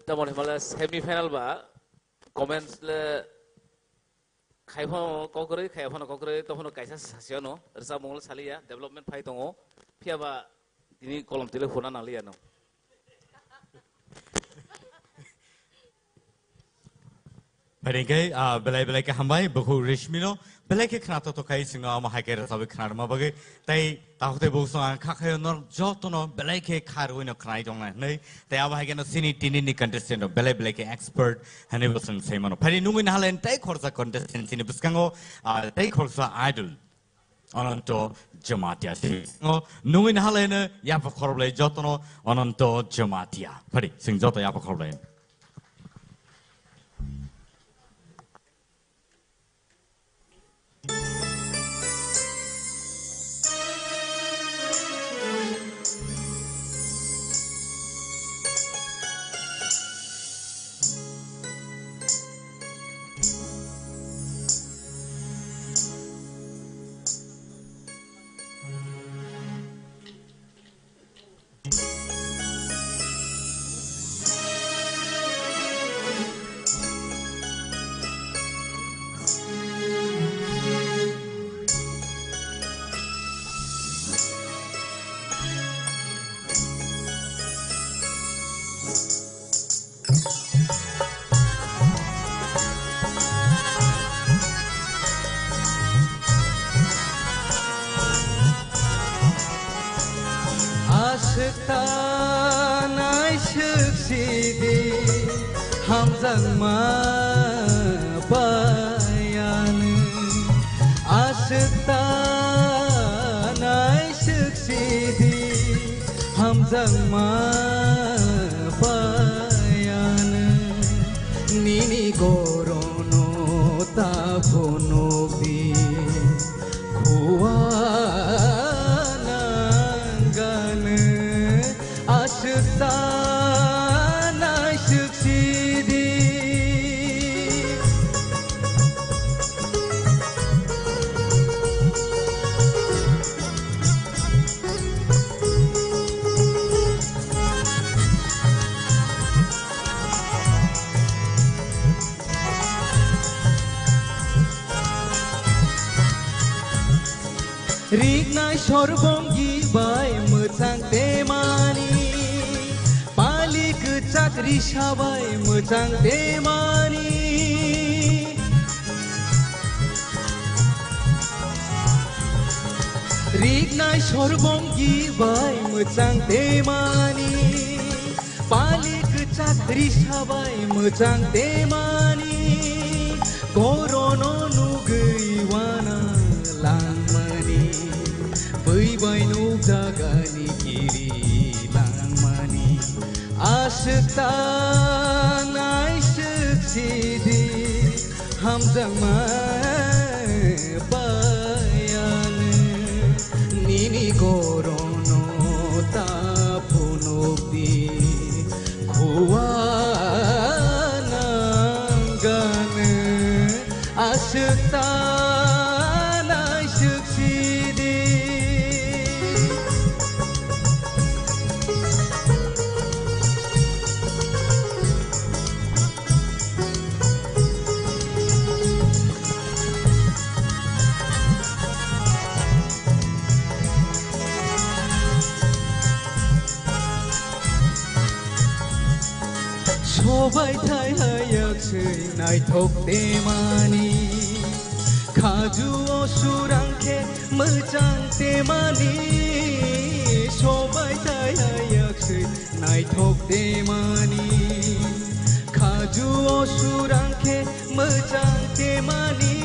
Tamon himala semi final ba, comments le khaifo kokore tohono kaisa sasiono, resap mongol salia development phai tongo. Piaba ini kolom telefon analia no. Padahal belai ke hambai buku resmino belai ke kena to kai singa ama hai ke rasabe kena ma bagai tai tahu te buku sang kakak nor jauh no belai ke karu ino kena itu orang nai tai ama hai ke no sini tini ni contestant no belai ke expert hane bukan semano. Padahal nungguin halen tai korsa contestant sini buskango tai korsa idol. Ononto jematia sing nungin halene ya pakorble jotono ononto jematia pari sing joto ya pakorble Hamzang bayan aşıkta nay şıksidi Hamzang bayan nini gorono tahono bi kuanangan aşıkta Rignai sorbong gibai metsang tema रिसाबाय मोजां देमानि रिगनाय सरबम गिबाय मोजां देमानि पालि गोचाक रिसाबाय मोजां देमानि गरन नुगैवाना लांमानि बैबाय नुजागानि गिरि लांमानि आसुता नायसुखसिदि हामजांमा बायानो निनि गरन तापुनोबि खुवानांगानो आसुता नायसुखसिदि सबाय थायाखसै नायथक देमानि खाजुआव सुरांखे मोजां देमानि सबाय थायाखसै नायथक देमानि खाजुआव सुरांखे मोजां देमानि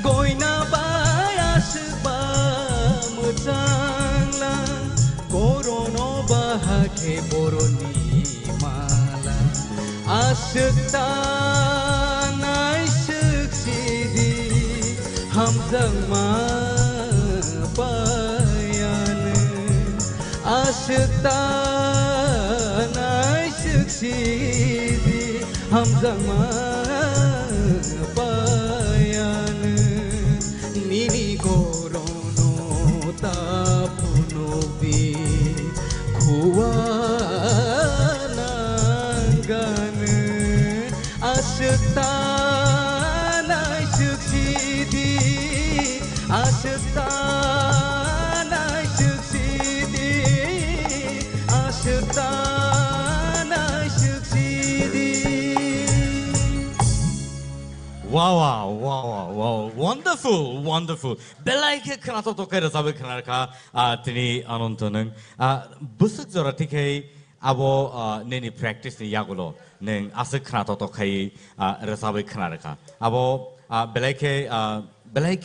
गयना बायासोबा मोजांला गरन बाहाखे बरनि आसुता नायसुखसिदि हामजांमा बायानो आसुता नायसुखसिदि हामजांमा बायानो निनि गरन तापुनोबि खुवा आसुता नायसुखसिदि आसुता नायसुखसिदि आसुता नायसुखसिदि Wow, wow, wow, wow, wonderful, wonderful. Belai ke kena to kai rasabe kena ka tini anontoneng busuk jora tikai abo neni practice ni yagulo neng asik kena to kai rasabe kena ka abo belai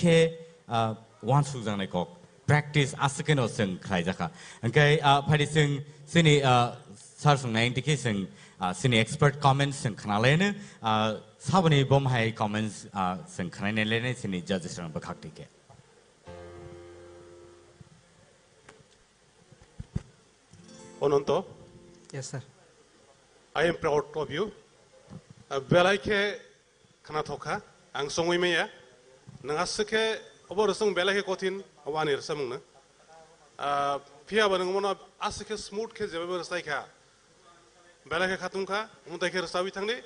ke one suzang ne kok practice asik no sing kai jaka angkai phadi sing sini sar sung 90 ke sing sini expert comments sing kena lene sabani bom hai comments sing kena lene sini judges rang bakhak tike Ononto. Yes, sir. I am proud of you. Belai ke kana thoka ang songoi meya nangasake obor song belai ke kotin awani rasamung na pia banang mona asake smooth ke jebe rastai kha belai ke khatung kha umtai ke rasawi thangni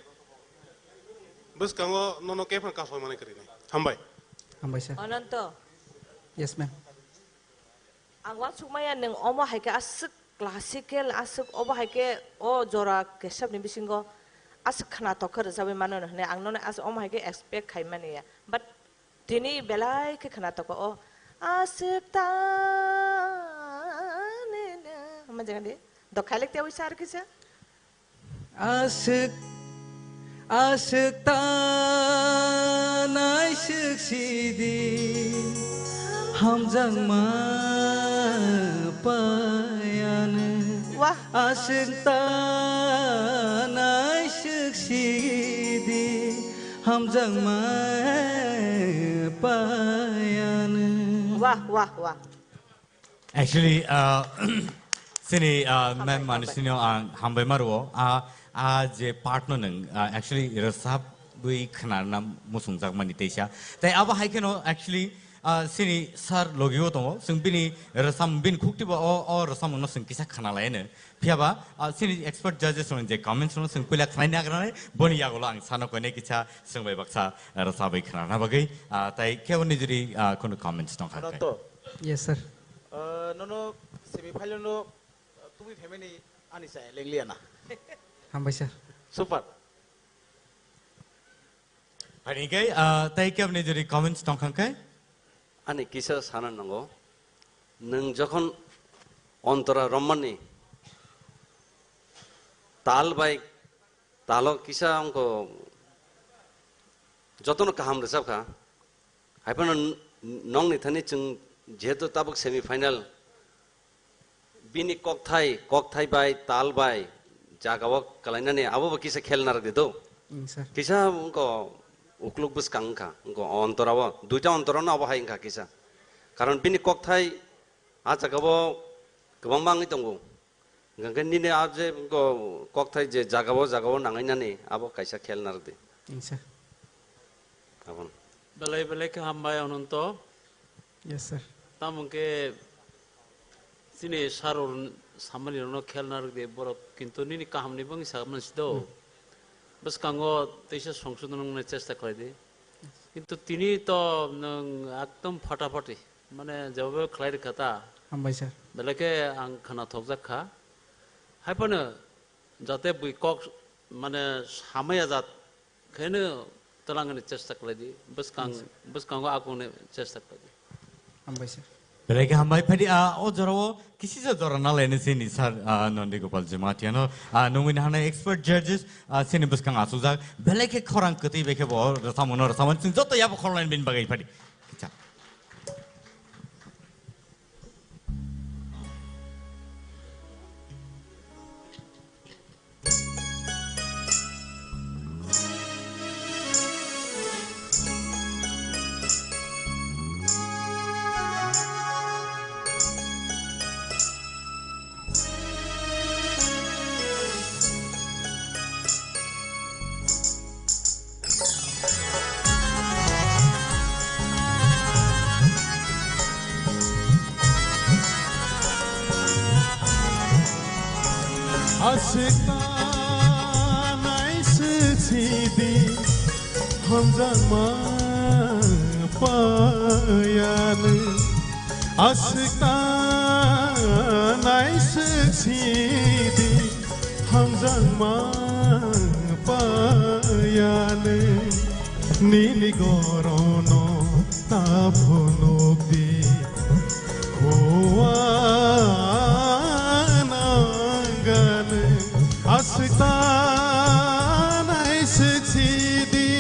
bus kango nono ke phan ka soi mane kari hambai sir. Ananto. Yes, ma'am. Angwa sumaya neng omo haike asuk classical asuk obo haike o jora kesab ni bisingo asuk khana to khar jabe mano ne angno as omo haike expect khai mane ya but tini belai ke khana to ko asuk ta ne na ma jangan de do khalek te wisar kisa asuk asuk ta naisuksidि hamjangma payane asukta naisuksidि hamjangma payane wah actually sini ma'am manisino hambai maruo je partner nang actually rasab bui khanarna musung jak mani tesia tai aba haikeno actually sini sar logio tomo sungbini rasam bin khukti ba o rasam no sung kisa khana laine phiaba sini expert judges on je comments no sung pila khnaina grane boni yagolo ang sano kone kicha sungbai baksa rasabai khana bagai tai kevoni juri kono comments no khaka yes sir nono semi final no tumi family Ani saya lengliana. Hambai sir. Super. Hari ini, tadi kita ni jadi comments tentang kai. Ani kisah sana nanggo, neng jokon antara Romani, tal baik, talo kisah angko, jotono kaham resap kah, hai pun nong ni thani cung jeto tabuk semi final, bini kok thai baik, tal baik, jaga wak kalainan ni, abu kisah khel narak itu, kisah angko ukluk bus kangka, engko antara duita antara na apa hai engka kisah. Karena bini kok thai, aja kabo kebang itu engko. Engko ni aja engko kok thai je jagawo nangai nani, apa kaisa khel narde. Insya. Apa? Belai ke hambai ononto. Yes sir. Tamu ke sini sarul samani ono khel narde borok kintu ni kaham ni bang saman sido. Bas kanggo teisa সংশোধন চেষ্টা করে দি কিন্তু তিনি তো একদম ফাটাফাটি মানে যেভাবে খেলার কথা হামবাই স্যার বেলাকে আং খানা থকজা খা হাইপানো যাতে বুইকক মানে সামায়া যাত খেনে তলাঙ্গনে চেষ্টা করে দি বস কাঙ্গো আগুনে চেষ্টা করে দি হামবাই sir Belai ke hambai padi o jarawo kisi se jara na lene sini sar Nandi Gopal Jematia no nungin hana expert judges sini bus kang asuza belai ke khorang keti beke bo rasaman sing joto ya khorlain bin bagai padi kicha Aşıktan aysı çidi Hamzanma payanı Aşıktan aysı çidi Hamzanma payanı Nili gorono tabunuk di Aşıktan aysı çidi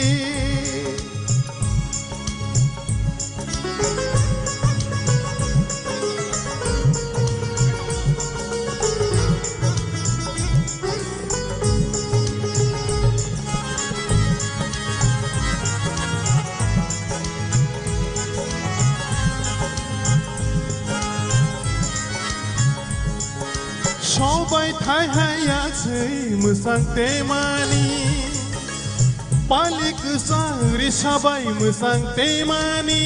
সবাই ঠাই high আছে মোসাং তেমানি পালিক সাংরি সবাই মোসাং তেমানি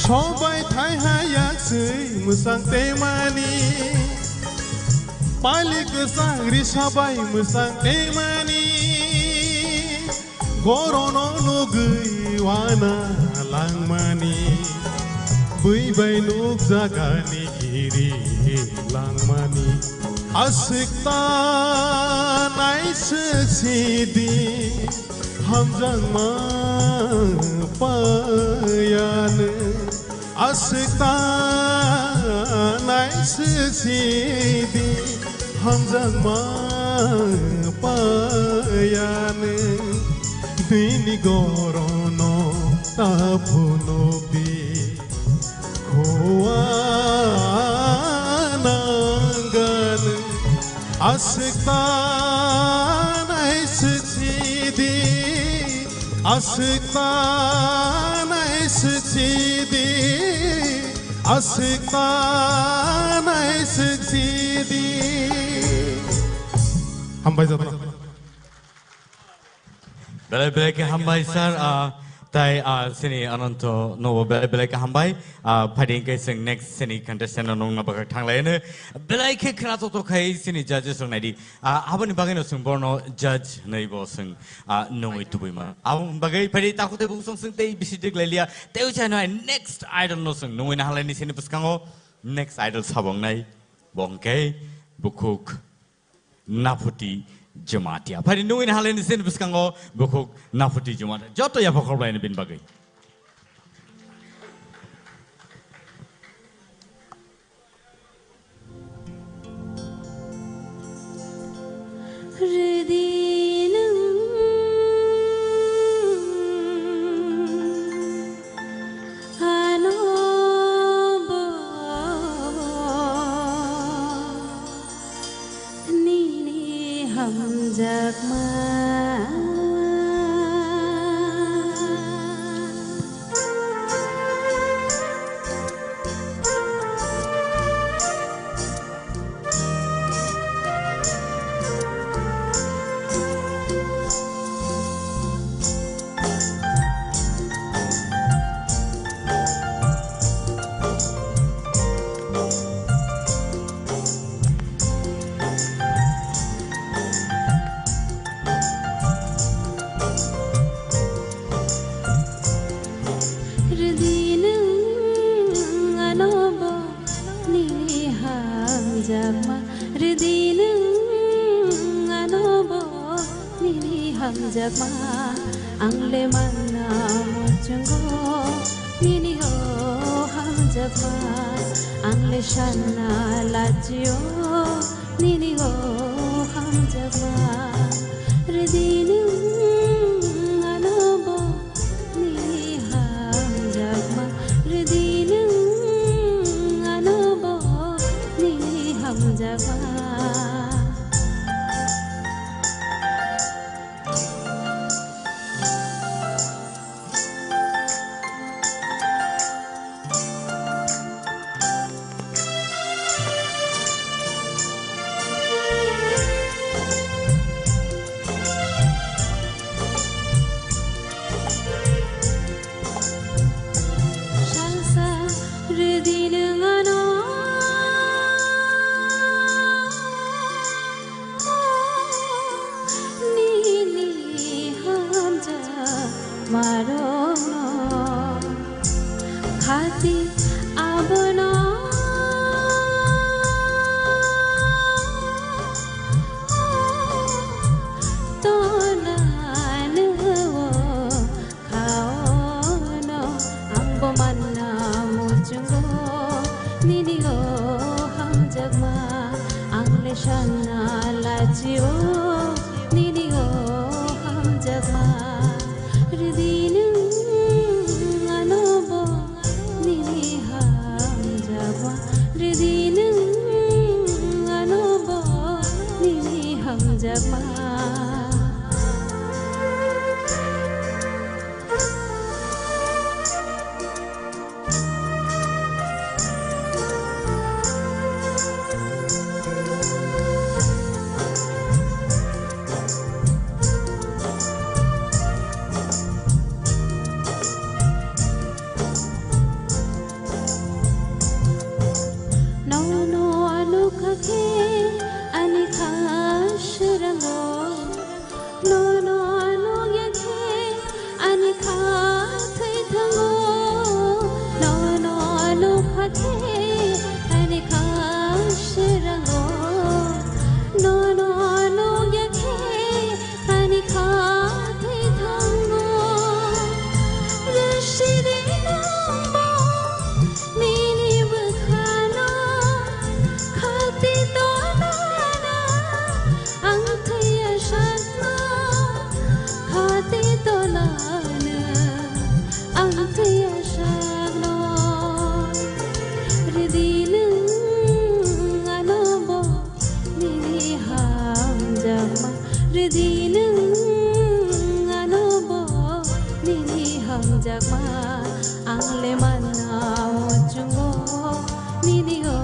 সবাই ঠাই high আছে মোসাং তেমানি পালিক সাংরি সবাই মোসাং তেমানি গরনো নগৈওয়ানা langmani bui bai nuk jagani giri langmani asyiktan aise sidi hamjang ma payan asyiktan aise sidi hamjang ma payan dini gorono tapunobi koanangan asyiktan aise çidi asyiktan aise çidi asyiktan aise çidi hambai jabra Belai ke hambai sar tai sini ananto no belai ka hambai phading ke sing next sini contestant nong na bakak thang lai ne belai ke khra to khai sini judges ngai di abani bagai no sung borno judge nei bo sung nongoi tubui ma ab bagai phadi ta khote bu sung sung tei bisidik lai lia teu cha no next idol no sung nongoi na halai ni sini puskango next idol sabong nai bongke bukuk naputi Jematia. Pada nunggu ini hal ini sen biskango bukuk nafuti Jematia. Joto ya pokok lain bin bagai. Angle mana mujungo nini ho ham jaba angle shana lajio nini ho ham jaba ridinu anobo nini ham jaba ridinu anobo nini ham jaba Angle mana mujungo nini ho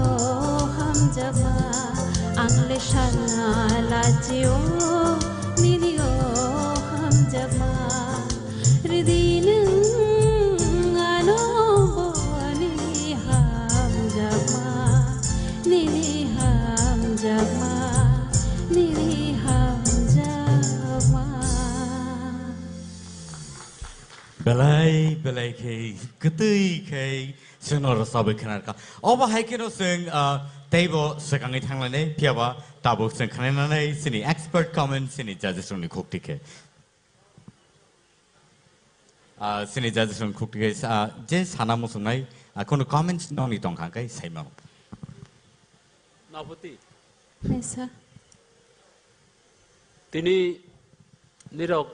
ham jaba angle shana lajio nini ho ham jaba ridinu belai ke ketui ke senor sabe kenar ka oba hai keno sing table sekangi thanglane piaba tabuk sing khanena nei sini expert comment sini judges ni khokti ke sini judges ni khokti ke je sana musungai kono comments noni tongkhang kai saimang Naputi Yes, sir. Tini nirok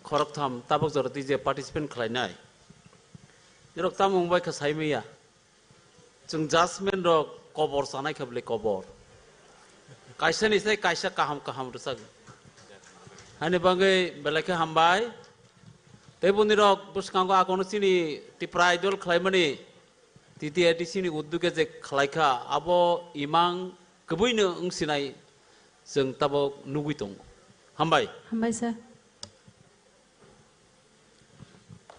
khorok tham tabok joroti je participant khlainai nirok tamung bai khasai meya chung jasmine rok kobor sanai khable kobor kaisa ni sai kaisa kaham rusag hani bangai belake hambai tebun nirok buskango akono sini tiprai dol khlaimani titi edisini udduke je khlaika abo imang kebuino ungsinai जों tabok nugui tong hambai sir.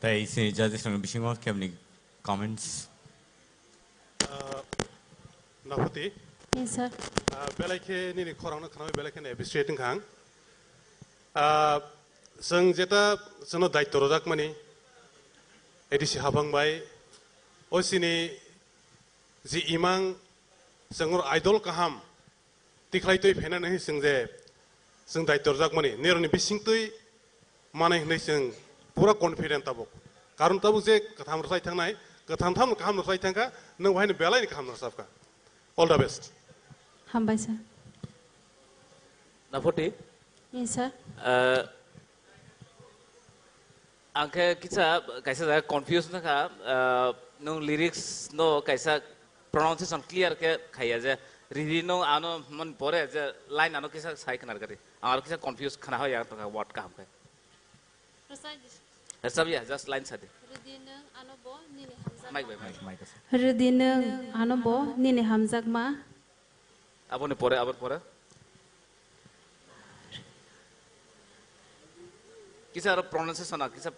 tai sini judges ni bisingo kemni comments Naputi Yes, sir. belai ke ni khorang na khanai belai ke ne administrating khang जों जेता जोंनो दायित्व रजाक माने ADC हाबांबाय असिनि जि इमां जोंर idol काहाम तिख्लाइतै फेनानै जों जे जों दायित्व रजाक माने नेरनि बिसिंतै माने होनै जों पुरा कन्फिडेंट ताबक कारण ताबक जे कथाम रसाय थांनाय कथामथाम काहाम रसाय थांका नों बाहायनो बेलायनि काहाम रसाबका all the best Hambai, sir. Naputi Yes, sir. angke kita kaisa confused na ka no lyrics no kaisa pronunciation clear ke khaya je riri no ano man pore je line ano kisa sai kanar kare amar kisa confused khana hoya to ka what ka hamke sab ya just line sade mic mic Redineng anobo nini hamzak ma abone pore abar pore kisa pronunciation na kisa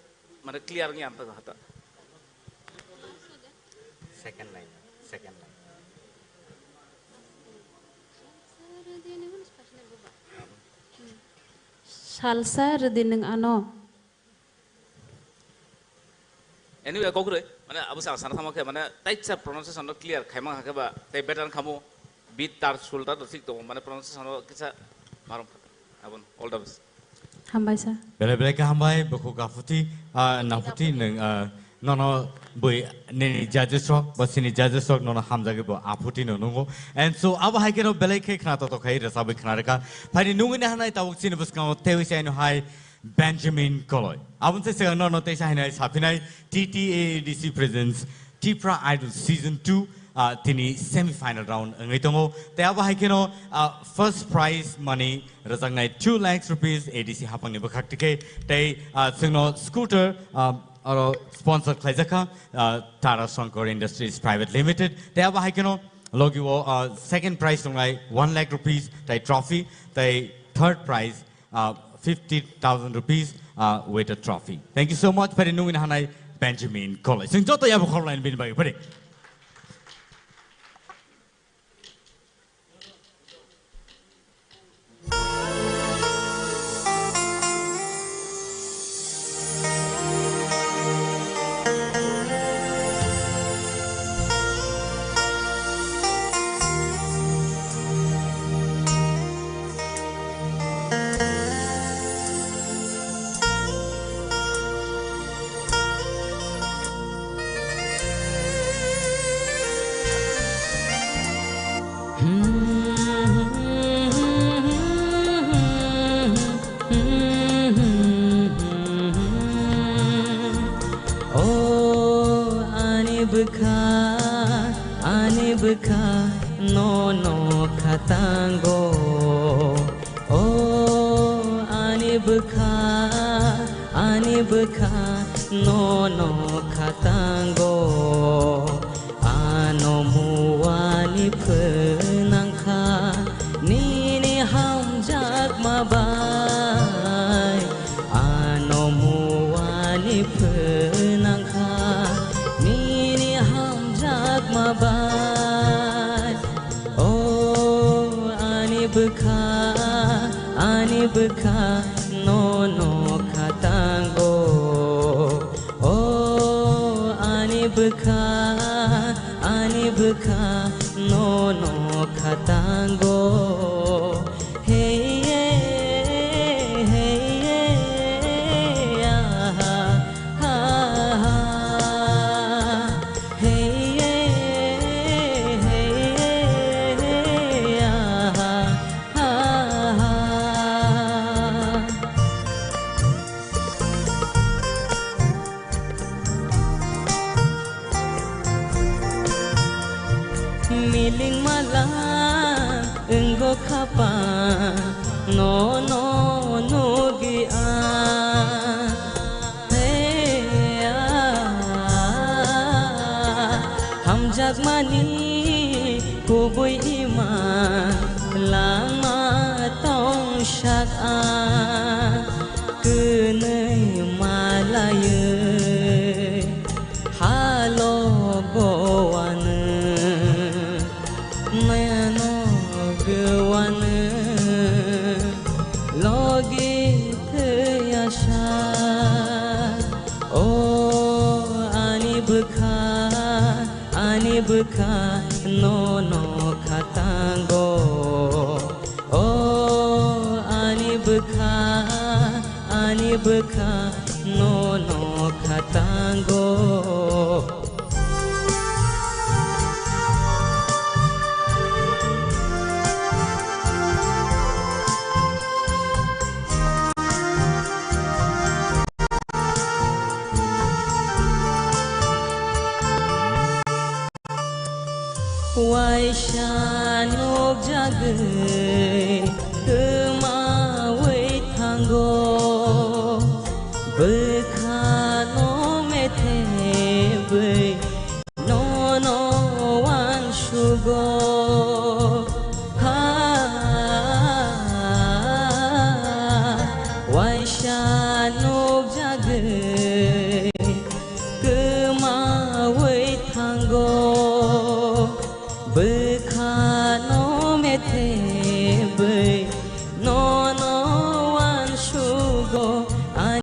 mane clear ngi anta hata second line Salsa redineng ano anyway kokure mane abu sa sana sama ke mane taitsa pronunciation no clear khaima ha ke ba tai better khamu beat tar sulta to sik to mane pronunciation no kisa marum abon all the best Hambai, sir. belai ka hambai boko gafuti nafuti neng nono boy neni judges rock basini judges rock nono hamjage bo aputi no nungo and so aba hai keno belai ke khna to khai rasa be khna ka phani nungi na hanai tawuk sin bus ka tewi sai no hai Benjamin Koloy abun se se no te sai nai sapinai TTADC presents Tipra Idol season 2 tini semi-final round ngai tongo te aba hai keno first prize money razang nai 2 lakhs rupees ADC hapang ni bakhak tike te singno scooter or sponsor khlaijaka Tara Shankar Industries Private Limited te aba hai keno logi wo second prize ngai 1 lakh rupees te trophy te third prize 50,000 rupees with a trophy thank you so much for nungin hanai Benjamin Koloy sing joto ya bo line bin bai pare no no katango oh bukha no no khatango hey hey ah ha hey hey ah ha miling malang enggo khapa no no no gi a hey ham jak mani kubui ima lama tong shat a cứ nơi malaye halo goan Mayano gwana logi thayasha oh ani bukha no no khatango oh ani bukha no no khatango Waishanok jagai kemawai tanggo bekhano methe bai no no wan shugo ha Waishanok jagai kemawai tanggo bekhano methe